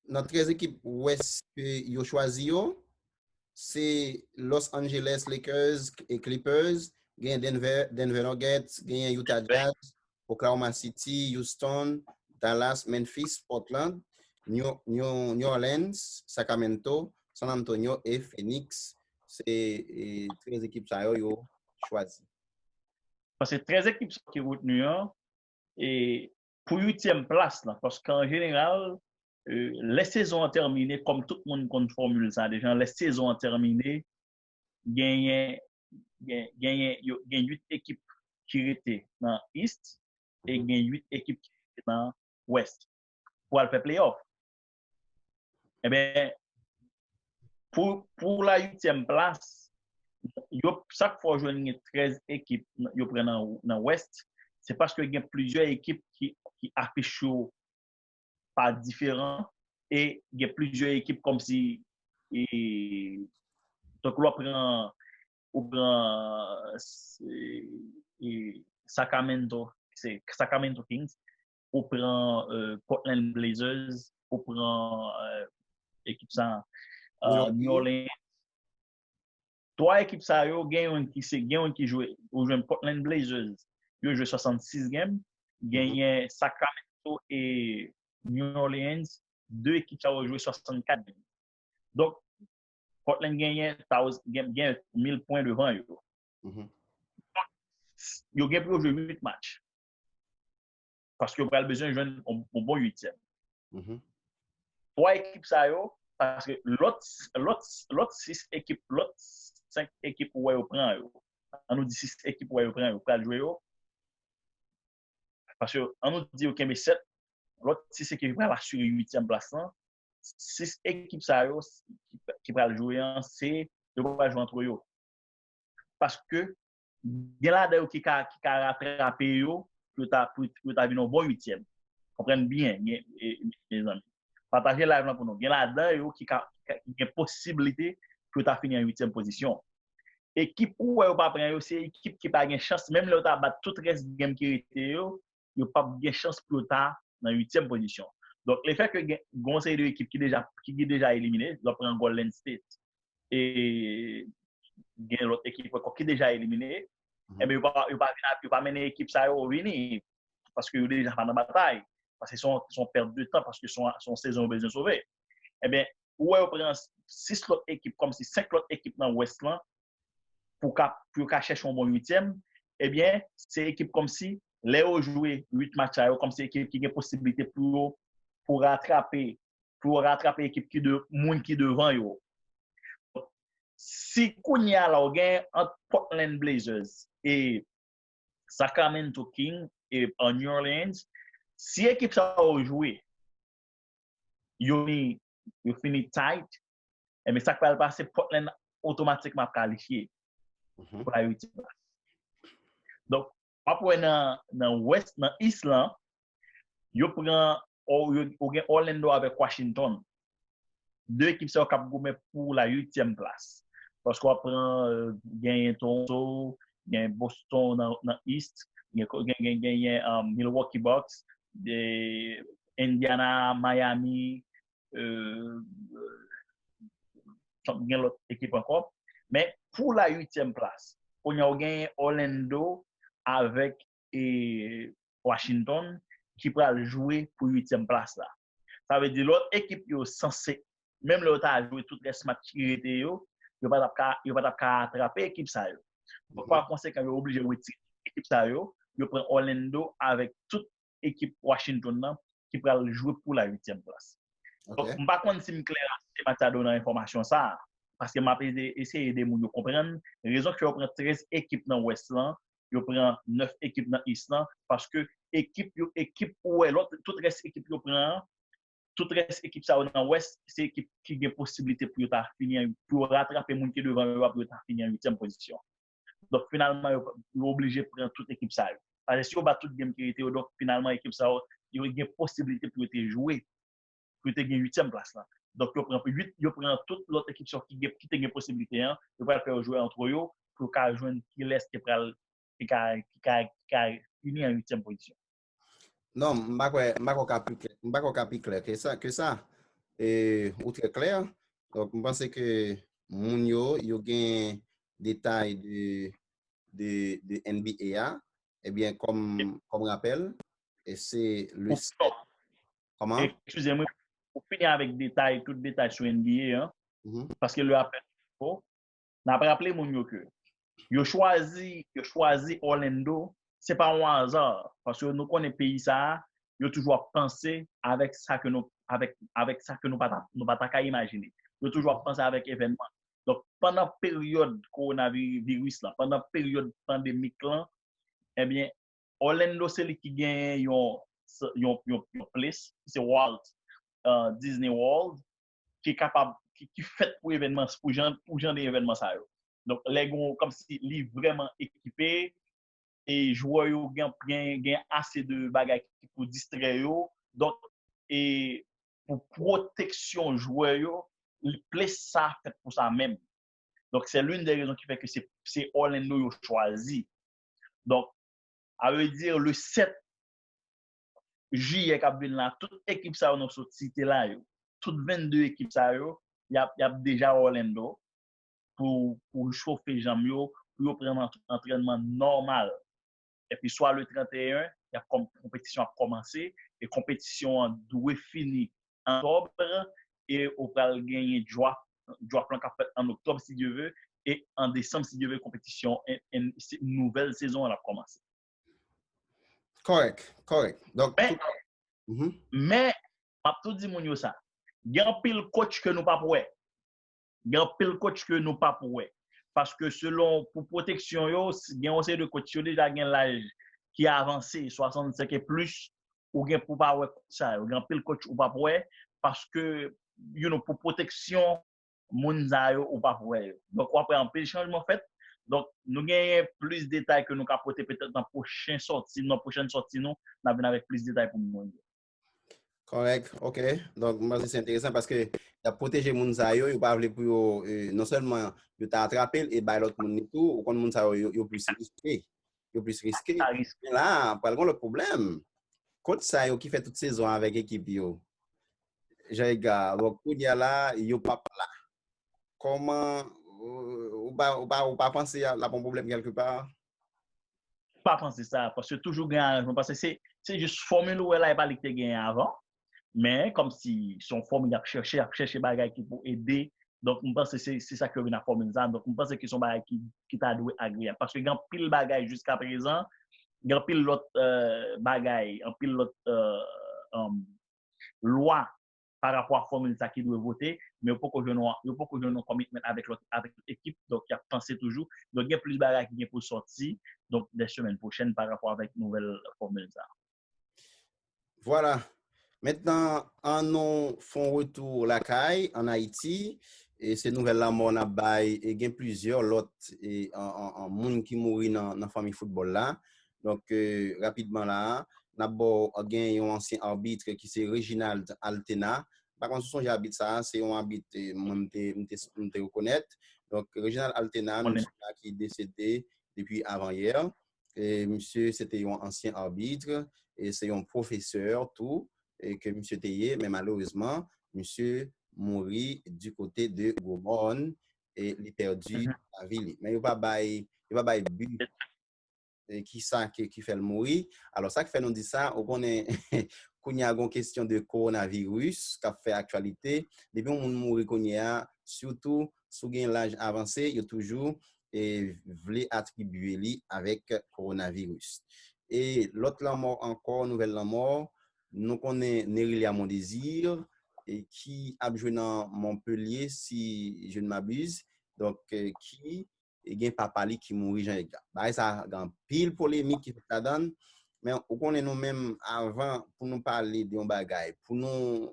dans 13 équipes ouest que vous choisi, c'est Los Angeles Lakers et Clippers, gagne Denver Nuggets, gagne Utah Jazz, Oklahoma City, Houston, Dallas, Memphis, Portland, New Orleans, Sacramento, San Antonio et Phoenix. C'est 13 équipes ça yo choisi. parce que 13 équipes qui sont retenues et pour 8e place, là, parce qu'en général, les saisons ont terminé, comme tout le monde compte formule ça, déjà, les saisons ont terminé, il y a 8 équipes qui étaient dans l'East et il y a 8 équipes qui étaient dans l'Ouest pour aller faire playoff. Eh bien, pour la 8e place, chaque fois que je 13 équipes yo prennent dans l'Ouest, c'est parce qu'il y a plusieurs équipes qui affichent pas différents et il y a plusieurs équipes comme si donc on prend Sacramento, c'est Sacramento Kings, on prend Portland Blazers, on prend équipe ça New Orleans. Trois équipes ça yo gagne qui joue Portland Blazers, yo joue 66 games, gagne Sacramento et New Orleans, deux équipes ça ont joué 64 games. Donc Portland gagne 1000 points devant yo. Yo gagne pour jouer 8 matchs. Parce que vous avez besoin de jouer un bon 8e. Trois équipes ça yo parce que l'autre 6 équipes, l'autre 5 équipes où on prend yo. On nous dit 6 équipes où on prend yo pour jouer yo. Parce que on nous dit OK mais 7 l'autre 6 équipes va assurer 8e place là. 6 équipes ça yo qui va jouer c'est de va jouer entre eux. Parce que il y a là qui a rattrapé yo pour ta venir un bon 8e. Comprenez bien mes amis. Partager l'argent pour nous. Il y a là qui a une possibilité pour ta finir en 8e position. Équipe où on pas prendre c'est équipe qui pas gain chance même là tu battre tout reste game qui était yo pas gain chance pour ta dans 8e position. Donc le fait que gon série de équipe qui déjà éliminé, doit prendre Golden State et gain l'autre équipe qui déjà éliminé, et bien il pas mener équipe ça au venir parce que déjà pas dans bataille parce que sont perte de temps parce que son saison besoin sauver. Eh bien où on prend 6 autres équipes comme si 5 autres équipes dans West là pour chercher un bon 8e, eh bien, c'est équipe comme si, les ont joué 8 matchs, comme si équipe qui a possibilité pour rattraper l'équipe qui devant yo. Si Kounia là, entre Portland Blazers et Sacramento Kings et New Orleans, si l'équipe ça a joué, yo fini tight, et mais ça va passer Portland automatiquement qualifié. Pour la 8e place. Donc, après dans West, dans Island, yo prend Orlando avec Washington. 2 équipes sont capables pour la 8e place. Parce qu'on prend gagne Toronto, gagne Boston dans East, gagne Milwaukee Bucks, Indiana, Miami, gagne l'autre équipe encore. Mais pour la 8e place, on a gagné Orlando avec Washington qui pourra jouer pour 8e place là. Ça veut dire l'autre équipe est censée, même l'autre a joué tout les matchs qui étaient yo, il va pas attraper l'équipe ça yo. Par conséquent, il est obligé de retirer l'équipe ça yo, il prend Orlando avec toute équipe Washington là, qui pourra jouer pour la 8e place. Donc, je ne sais pas si je suis clair si je donne l'information ça. Parce que je essayer de nous comprendre. La raison que je prends 13 équipes dans Westland, je prends 9 équipes dans Eastland, parce que équipe ouais, l'autre, toute reste équipe je prends, toute reste équipe ça dans West, c'est équipe qui a possibilité pour finir, pour rattraper les gens qui devant pour finir en 8e position. Donc finalement, je suis obligé de prendre toute équipe ça. Parce que si on bat toute game qui était, donc finalement, l'équipe ça, il y a une possibilité pour jouer, pour gagner 8e place là. Donc, je prends toute l'autre équipe qui a une possibilité, je vais faire jouer entre eux pour qu'elle joue qui laisse qui finir en 8e position. Non, je ne sais pas plus clair que ça. Ou très clair. Donc, je pense que moun yo gen détail de NBA, eh bien, comme rappel, et c'est le... Comment? Excusez-moi, pour finir avec tout détail sur NBA, parce que le rappel, n'a pas rappelé mon yo que yo choisi Orlando, c'est pas un hasard, parce que nous connaissons pays ça, yo toujours pensé avec ça que nous pas imaginer. Yo toujours pensé avec événement. Donc pendant période coronavirus là, pendant période pandémique là, eh bien Orlando c'est lui qui gagne yon place, c'est Walt Disney World qui est capable qui fait pour événements pour gens d'événements ça. Donc les gars comme si li vraiment équipé et joueurs yo gain assez de bagages pour distraire yo. Donc et pour protection joueurs yo, il place ça fait pour ça même. Donc c'est l'une des raisons qui fait que c'est Orlando yo choisi. Donc à veut dire le 7 juillet cap là toute équipe ça dans cette cité là yo, toutes 22 équipes ça yo, y a déjà Orlando pour chauffer jambes yo, pour prendre un entraînement normal. Et puis soit le 31, il y a compétition a commencé et compétition doit finir en octobre et on va gagner droit plan en octobre si Dieu veut et en décembre si Dieu veut compétition une nouvelle saison elle a commencé. Correct. Donc mais m'a tout dit mon yo ça. Il y a un pile coach que nous pas pour. Il y a un pile coach que nous pas pour. parce que selon, pour protection, il y a aussi de coach, déjà l'âge qui a avancé, 65 et plus, ou bien pour pas ouais ça, ou bien pile coach ou pas ouais, parce que, pour protection, moun sa yo ou pas ouais. Donc, on après un peu de changement fait. Donc, nous gagnons plus de détails que nous capoter peut-être dans la prochaine sortie, nous avons avec plus de détails pour nous. Correct, ok. Donc, moi, c'est intéressant parce que tu as protégé moun sa yo, yo pa vle pou yo, non seulement yo t'a attrapé et bay l'autre moun tout, ou kon moun sa yo plus risqué. Yo plus risqué. Ça risque. Mais là, pas le problème. Coach sa yo qui fait toute saison avec équipe yo. J'ai gars, donc, il y a là, yo pas là. Comment, ou pas penser à la bon problème quelque part? Pas penser ça, parce que toujours gagnant, parce que c'est juste formule où elle a pas été gagné avant, mais comme si son formule a cherché bagay qui pour aider, donc je pense que c'est ça que vient formule ça, donc je pense que son bagay qui t'a doué agréable, parce que grand pile bagay jusqu'à présent, grand pile l'autre bagay, un pile l'autre loi par rapport à formule ça qui doit voter, mais il faut que je ne commitment avec l'équipe, donc il a pensé toujours, donc il y a plus de bagages qui viennent pour sortir, donc des semaines prochaines par rapport avec nouvelle formule ça. Voilà. Maintenant, en nous font retour la caille en Haïti, et ces nouvelles-là, on a bail, et il y a plusieurs autres en monde qui mourit dans la famille football là. Donc, rapidement là, d'abord, il y a un ancien arbitre qui c'est Reginald Altena. Par contre, son arbitre ça, c'est un arbitre, je reconnaître. Donc, Reginald Altena, monsieur là, qui est décédé depuis avant-hier. Et monsieur, c'était un ancien arbitre, et c'est un professeur, tout. Et que M. Teye, mais malheureusement, M. mourit du côté de Gomorne et il a perdu la ville. Mais il n'y a pas de but qui fait le mourir. Alors, ça qui fait nous dire ça, on connaît qu'il y a une question de coronavirus qui a fait actualité. Depuis on mourit qu'on y a, surtout sous l'âge avancé, il y a toujours voulu attribuer lui avec coronavirus. Et l'autre la mort encore, nouvelle la mort, nous connaissons Nerilia Mon Désir, et qui a joué dans Montpellier, si je ne m'abuse, donc qui et papa qui mourit Jean-Edgar. Bah, ça a pile polémique qui fait donne, mais on connaît nous même avant pour nous parler de un bagage, pour nous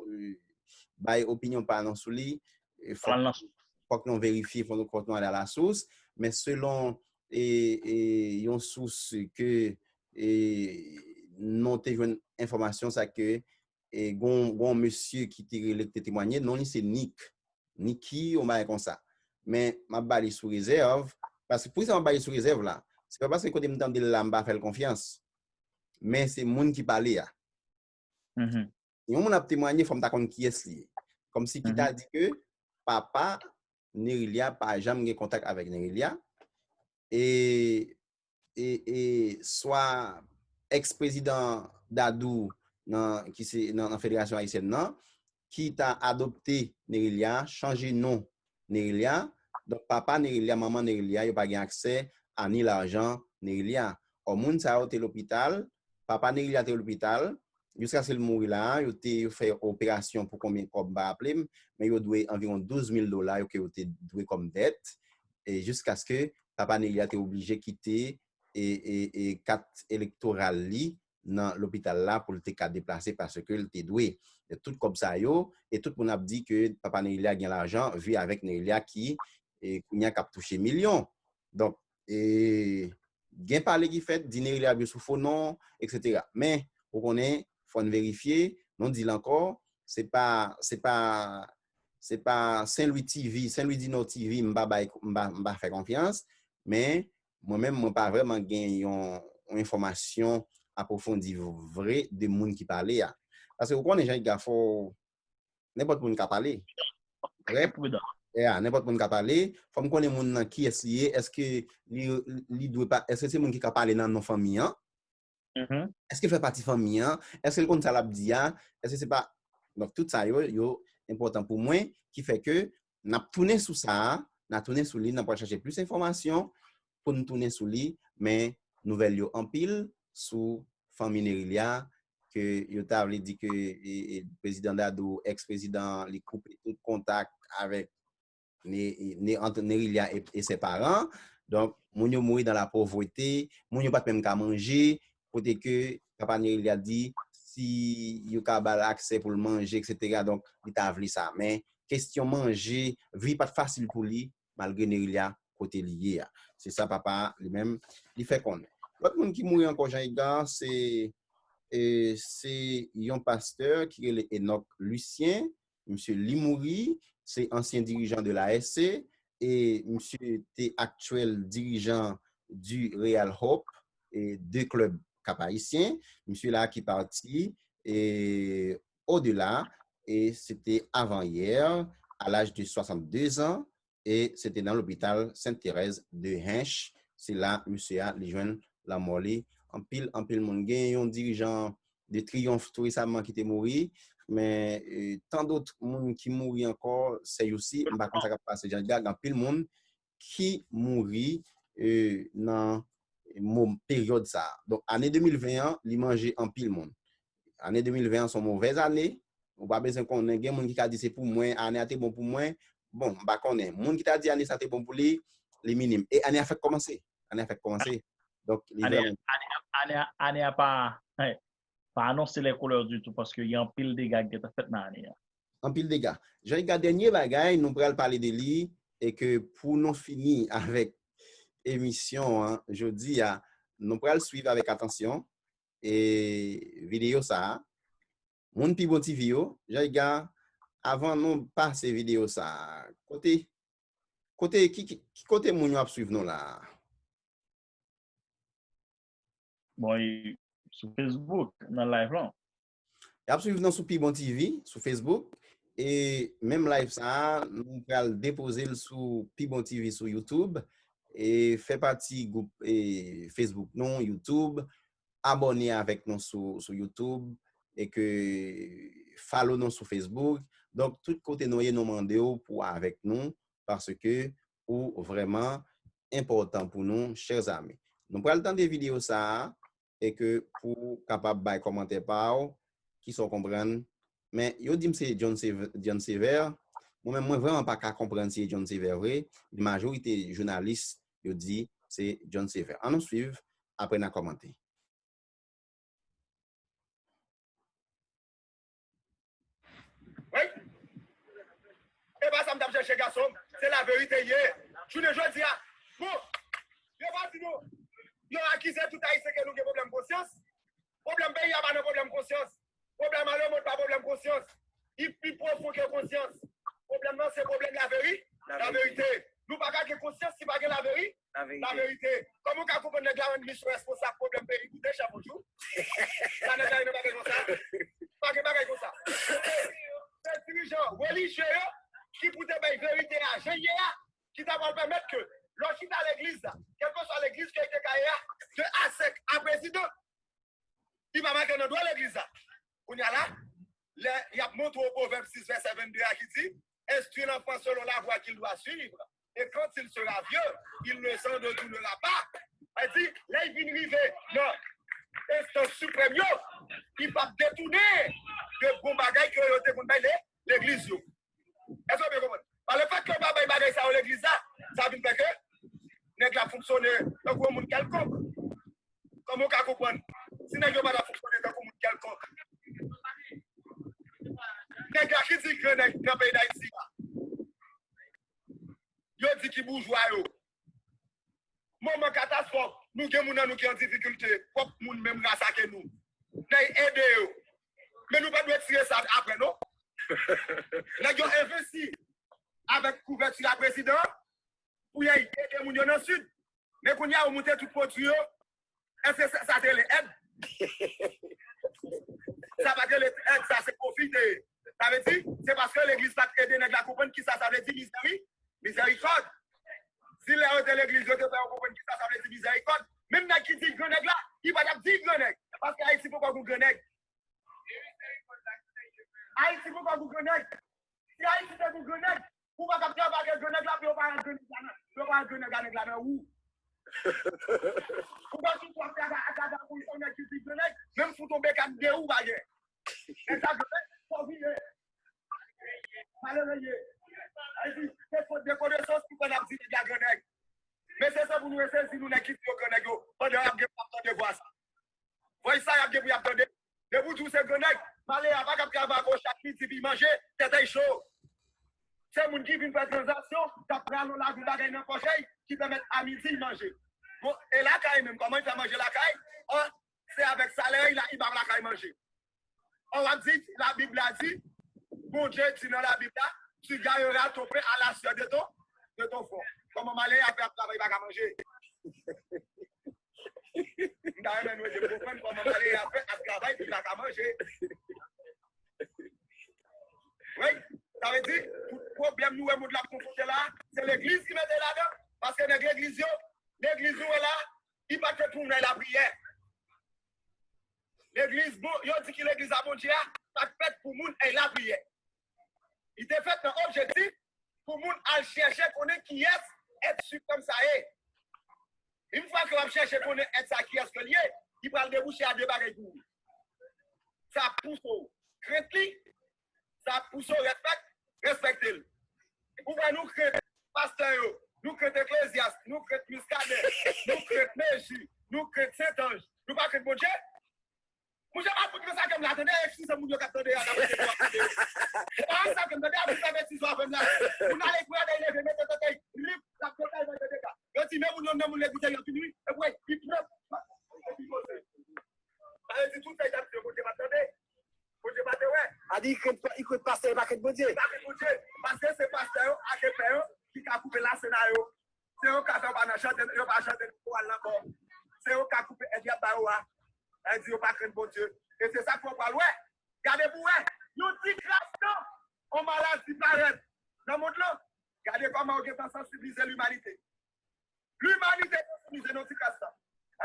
bailler opinion par non sous lui, il faut que nous vérifier, faut nous continuer à la source, mais selon une source que non t'es une information ça que gon monsieur qui tire témoigné non c'est Niki on va comme ça mais m'a bali sous réserve parce que pour ça m'a bali sous réserve là c'est pas parce que côté m'entendre là m'a faire confiance mais c'est monde qui parle là et on a témoigné faut m'ta qui est lié comme si qui t'a dit que papa Nerilia pas jamais eu contact avec Nerilia et soit ex-président Dadou qui c'est dans la fédération haïtienne non qui t'a adopté Nerilia changé nom Nerilia donc papa Nerilia maman Nerilia yo pas gain accès à ni l'argent Nerilia au monde ça a été l'hôpital papa Nerilia était à l'hôpital jusqu'à ce qu'il mourir là il a fait opération pour combien comme ba appeler mais il doit environ $12,000 que il doit comme dette et jusqu'à ce que papa Nerilia était obligé de quitter et carte électorale li dans l'hôpital là pour te déplacer parce que il était doué tout comme ça yo et tout le monde a dit que papa Nerilia gagne l'argent vu avec Nerilia qui et a cap touché millions donc et gain parler qui fait dit Nerilia bien sous faux nom etc. mais on connaît faut vérifier non dit encore c'est pas Saint-Louis TV Saint-Louis Dino TV m'ba faire confiance mais moi-même moi pas vraiment gagné une information approfondie vraie de monde qui parlait parce que vous connaissez gens faut n'importe monde qui parler très prudent n'importe monde qui parler faut me connaître monde qui est-ce que lui doit pas est-ce que c'est monde qui parler dans nos familles est-ce qu'il fait partie famille est-ce que comme ça l'a dit est-ce que c'est pas donc tout ça yo important pour moi qui fait que n'a tourné sous ça n'a tourné sous lui n'a pas chercher plus d'informations pour nous tourner sous lui mais nouvelle yo en pile sous famille Nerilia que yo t'a dit que président Dado ex-président li coupe tout contact avec entre Nerilia et ses parents. Donc, moun yo mouri dans la pauvreté, moun yo pas même qu'à manger, côté que papa Nerilia dit si yo ka bal accès pour le manger, etc. Donc, il t'a vli ça. Mais question manger, vie pas facile pour lui, malgré Nerilia côté lié. C'est ça, papa, lui-même, il fait qu'on. L'autre monde qui mourit encore, Jean-Yves, c'est un pasteur qui est Enoch Lucien, monsieur Limouri, c'est ancien dirigeant de la SC, et monsieur était actuel dirigeant du Real Hope et deux clubs cap-haïtiens. Monsieur là qui parti et au-delà, et c'était avant-hier, à l'âge de 62 ans, et c'était dans l'hôpital Sainte-Thérèse de Hinche. C'est là, monsieur a rejoint la mort. En pile moun gen yon dirigeant de Triomphe tout récemment qui était mort, mais tant d'autres moun qui mouri encore, c'est aussi m'pa kon ça ka passe Jean Gag en pile moun qui mouri dans mon période ça. Donc année 2021, li manger en pile moun. Année 2020 sont mauvaise année. On pas besoin qu'on ait gen moun qui a dit c'est pour moi, année a été bon pour moi. Bon, m'pa connaît. Moun qui t'a dit année ça été bon pour lui, les minimes. Et année a fait commencer. Donc, année a pas annoncé les couleurs du tout parce qu'il y a un pile de dégâts qui est fait dans l'année. En pile de dégâts. J'ai un dernier bagage, nous pourrons parler de lui et que pour nous finir avec émission, hein, je dis, nous pourrons le suivre avec attention et vidéo ça. Mon pi bon TV, j'ai gars, avant nous passer vidéo ça, côté qui côté moun yo ap suivre nous là. Bon, sur Facebook, dans le live là. Ap suivre nous sur Pibon TV, sur Facebook, et même live ça, nous allons le déposer sur Pibon TV sur YouTube, et fait partie groupe Facebook, non, YouTube, abonner avec nous sur YouTube, et que follow nous sur Facebook. Donc, tout côté nous nous mandé pour avec nous, parce que ou vraiment important pour nous, chers amis. Nous prenons le temps des vidéos ça, et que pour capable de commenter par qui sont comprendre. Mais yo dit c'est John Sever. Moi-même, moi vraiment pas qu'à comprendre si c'est John Sever vrai. La majorité journalistes yo dit c'est John Sever. On nous suivre après na commenter. Oui. Et pas ça me tape chercher garçon, c'est la vérité hier. Je ne dis pas bon, yo pas dit nous. Yo accusé tout haïtien que nous avons problème de conscience. Problème pays a pas de problème de conscience. Problème à l'homme pas problème de conscience. Il plus profond que conscience. Problème non c'est problème la vérité. La vérité. Nous pas qu'à conscience si pas que la vérité. La vérité. Comment qu'on comprendre les gars mission responsable problème pays écoutez chaque jour. Ça n'est pas comme ça. Pas comme ça. C'est dirigeant religieux qui pour te faire vérité à génie qui t'a pas permettre que lorsqu'il est à l'église, quelle que soit l'église qui a été créée, de ASEC à président, il va marquer dans l'église. On y a là, il y a montré au Proverbe 6, verset 22 qui dit instruire l'enfant selon la voie qu'il doit suivre. Et quand il sera vieux, il ne s'en détournera pas. Elle dit, là, il vient arriver. Non, instant suprême, il va détourner de bons bagages que vous avez l'église. Est-ce que vous comprenez? Par le fait que vous avez bagage ça à l'église, ça veut dire que nèg la fonctionner dans un monde quelconque. Comment vous comprenez? Si nèg pas fonctionner dans un monde quelconque. Nèg la qui dit que nèg dans le pays d'Haïti. Yo dit qui bourgeois yo. Moment catastrophe, nous gen moun nous qui en difficulté, propre moun même raça que nous. Nèg aider yo. Mais nous pas doit tirer ça après non. Nèg yo investi avec couverture à président pour y aider moun yo dans le sud. Mais qu'on y a monté tout produit yo, est-ce que ça c'est les aides? Ça va que les aides ça c'est profiter. Ça veut dire c'est parce que l'église pas aider nèg la comprendre qui ça veut dire miséricorde. Si l'église te fait comprendre qui ça veut dire miséricorde, même nèg qui dit grand nèg là, il va dire grand nèg parce que Haïti pourquoi grand nèg? Haïti pourquoi grand nèg? Si Haïti c'est grand nèg, pourquoi pas travailler grand nèg là puis on va grand nèg là où? Pourquoi tu dois faire la position nèg qui dit grand nèg, même pour tomber quand de où va y. Et ça que faut vivre. Malheureux. C'est faute de connaissance pour qu'on a dit de la grenade. Mais c'est ça pour nous essayer si nous n'équipons au grenade. Pendant qu'on a de voir ça. Voyez ça, il y a des attendez. De vous tous ces grenades, malé à pas capable chaque midi puis manger, c'est chaud. C'est moun qui vient faire transaction, t'as pris la vie dans le poche qui permet à midi manger. Bon, et la caille même, comment il fait manger la caille? Oh, c'est avec salaire, il va la caille manger. On va dire, la Bible a dit, bon Dieu dit dans la Bible, tu gagneras ton pain à la sueur de ton fond. Comment malé à faire travail, il va manger. D'ailleurs, nous devons comprendre comment malé à faire travail, il va manger. Oui, ça veut dire, le problème nous, de la confronter là, c'est l'église qui met là-dedans. Parce que l'église est là, il va te tourner la prière. L'église, bon, il dit que l'église a bon Dieu, ça fait pour le monde et la prière. Il te fait un objectif pour le monde à chercher qu'on est qui est, être sûr comme ça est. Une fois qu'on va chercher qu'on est être ça qui est ce que lié, il va le déboucher à deux bagages pour lui. Ça pousse au crainte, ça pousse au respecter. Ou va nous créer pasteur, nous créer ecclésiaste, nous créer muscadet, nous créer Méji, nous créer Saint-Ange, nous pas créer bon Dieu. Moi, je ne sais pas ça comme l'attendez, si c'est mon Dieu qui attendait à la c'est ça comme l'attendez, vous savez si ça comme là. Vous n'allez pas aller lever, mettez la tête, libre, la tête, la tête. Quand il met mon nom, mon l'écoute, il finit, et puis, il prend. C'est tout ça, il a dit, bon Dieu m'attendait. Bon Dieu m'attendait, ouais. A dit, il ne pasteur, il va être bon Dieu. Il va être bon Dieu. Parce que c'est pasteur, à quel père, qui a coupé la scénario. C'est eux qui ont fait chanter, ils n'ont pas chanté pour aller encore. C'est eux qui ont coupé, et elle dit, pas craindre bon Dieu. Et c'est ça qu'on parle, ouais. Regardez-vous, ouais. Nous dit grâce, on malade disparaît. Dans le monde-là, regardez comment on peut sensibiliser l'humanité. L'humanité peut sensibiliser nos grâce.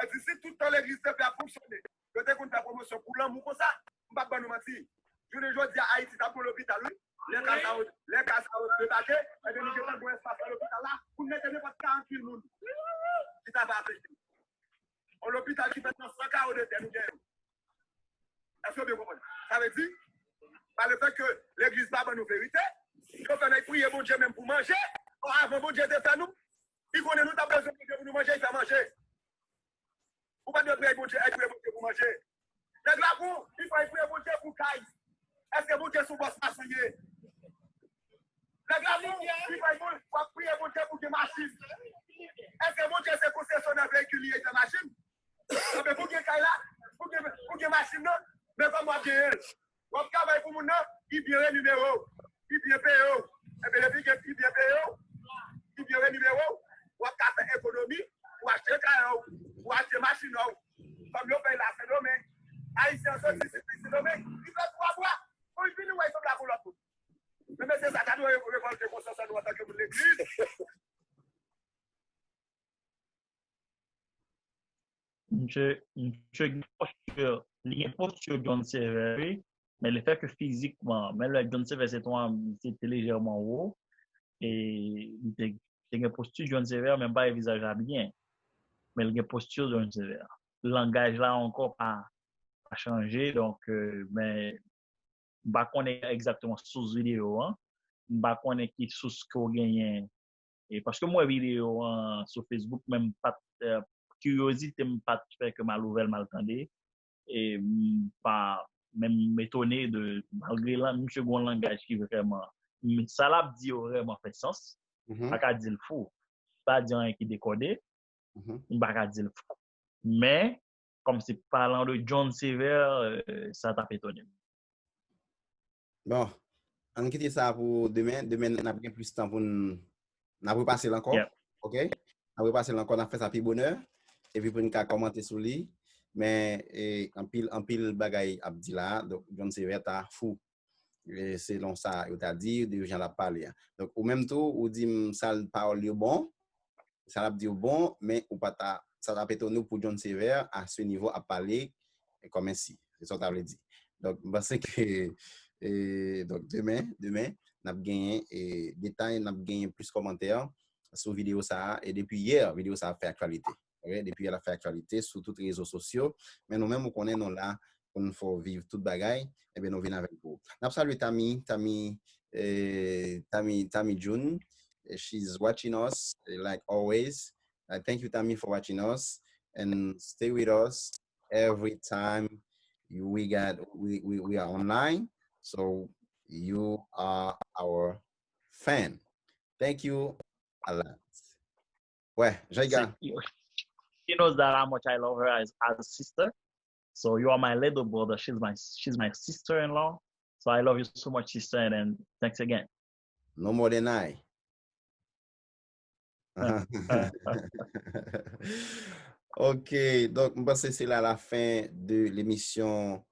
Elle dit, si tout l'église peut fonctionner, peut-être qu'on fait promotion pour l'amour comme ça, on ne va pas nous mentir. Je ne dis à Haïti, c'est pour l'hôpital, oui. Les cas à débarquer, et de nous dire un bon espace à l'hôpital là, pour mettre n'importe 40 000 personnes. Si ça va affecter. On l'hôpital qui fait 100 cas de terre, nous gagnons. Est-ce que vous comprenez? Ça veut dire, par le fait que l'église n'est pas bonne vérité, il faut prier bon Dieu même pour manger. Avant bon Dieu de faire nous, il connaît nous, t'as besoin de Dieu pour nous manger, il fait manger. Ou pas de prier bon Dieu, prier bon Dieu pour manger. Mais là, il faut prier bon Dieu pour caille. Est-ce que bon Dieu sous bosse pas souillé? Mais là, il faut prier bon Dieu pour des machines. Est-ce que bon Dieu c'est concessionnaire véhicule et de machines? Mais pour que là, pour que machine non, mais comme moi bien, on travaille pour mon il bien numéro, il bien payé, et bien depuis qu'il bien payé, il bien numéro, on va faire économie, pour acheter caillou, pour acheter machine, comme on paye la phénomène, haïtien sorti c'est phénomène, il fait trois bois, pour il finit ouais comme la pour l'autre. Mais c'est ça qu'on doit révolter conscience en tant que l'église. Je n'ai pas sur John Sever, mais le fait que physiquement, même le John Sever, c'était légèrement haut, et il y a une posture John Sever, même pas envisageable bien, mais il y a une posture John Sever. Le langage là encore pas changé, donc, mais je ne connais pas exactement sous vidéo, je ne connais pas sous ce qu'on gagne. Et parce que moi, vidéo sur Facebook, même pas curiosité, pas fait que ma nouvelle m'attendait. Et pas même m'étonner de malgré là même second langage qui vraiment ça l'a dit vraiment fait sens pas qu'à dire le fou pas dire un qui décodé pas qu'à dire le fou mais comme c'est parlant de John Sever ça t'a étonné. Bon, on quitte ça pour demain on a bien plus de temps pour nous repasser encore. Yeah. OK, on va repasser encore, on a fait ça puis bonheur et puis pour nous commenter sur lui. Mais en pile bagay a dit là, donc John Sever ta fou. Selon ça, il t'a dit, des gens l'a parlé. Donc au même temps, on dit ça parole bon, ça l'a dit bon, mais ou pas ça t'a étonné pour John Sever à ce niveau à parler comme ainsi. C'est ça t'a dit. Donc parce que donc demain n'a gagné détail, n'a gagné plus commentaires sur vidéo ça et depuis hier, vidéo ça a fait actualité. Okay? Depuis elle a fait actualité sur tous les réseaux sociaux, mais nous-mêmes, nous connaissons là, pour nous faire vivre toute bagaille, et bien nous venons avec vous. Nous saluons Tami Tammy June. She's watching us like always. Thank you, Tammy, for watching us and stay with us every time we are online. So you are our fan. Thank you a lot. Ouais, Jaiga. She knows that how much I love her as a sister. So you are my little brother. She's my sister-in-law. So I love you so much, sister, and thanks again. No more than I. Ok, donc je pense que c'est là la fin de l'émission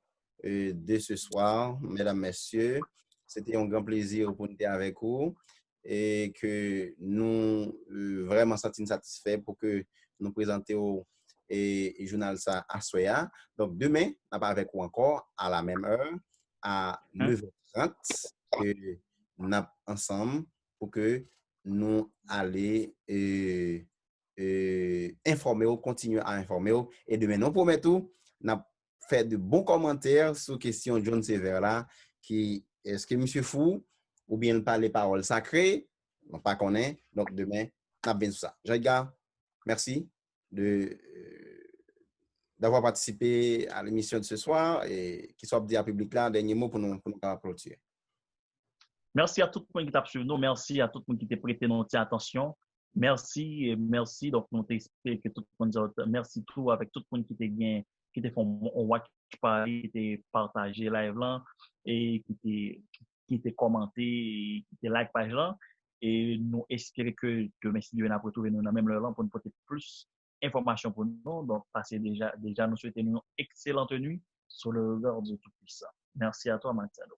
de ce soir, mesdames, messieurs. C'était un grand plaisir pour nous être avec vous et que nous vraiment sentons satisfaits pour que nous présentions et journal ça à Soya. Donc demain, on va avec vous encore à la même heure, à 9h30, que nous sommes ensemble pour que nous allions informer ou continuer à informer. Et demain, nous promettons, nous avons fait de bons commentaires sur la question de John Sever là, qui est-ce que monsieur fou ou bien pas les paroles sacrées, non pas qu'on est. Donc demain, nous avons bien tout ça. Jean-Edgar, merci d'avoir participé à l'émission de ce soir et qui soit dit à public là, dernier mot pour nous clôturer. Merci à tout le monde qui t'a suivi nous. Merci à tout le monde qui t'a prêté notre attention. Merci et merci. Donc, nous t'expliquons que tout le monde, merci tout avec tout le monde qui t'a bien, qui t'a fait un watch party, qui t'a partagé live là et qui t'a commenté, et qui t'a like page là. Et nous espérons que demain, si Dieu n'a pas retrouvé nous dans la même heure pour nous porter plus d'informations pour nous. Donc, passez déjà, nous souhaitons une excellente nuit sur le regard de Tout-Puissant. Merci à toi, Marcelo.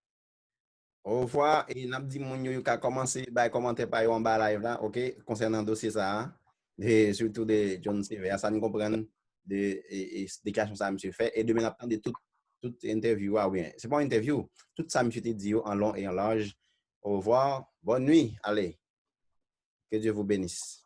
Au revoir et n'a dit mon yo ka commencer by commenter par en bas live là, OK, concernant dossier ça et surtout de John Sever, ça nous comprendre des questions ça monsieur fait et demain attendre toute interview bien. C'est pas une interview, tout ça monsieur te dit en long et en large. Au revoir, bonne nuit, allez. Que Dieu vous bénisse.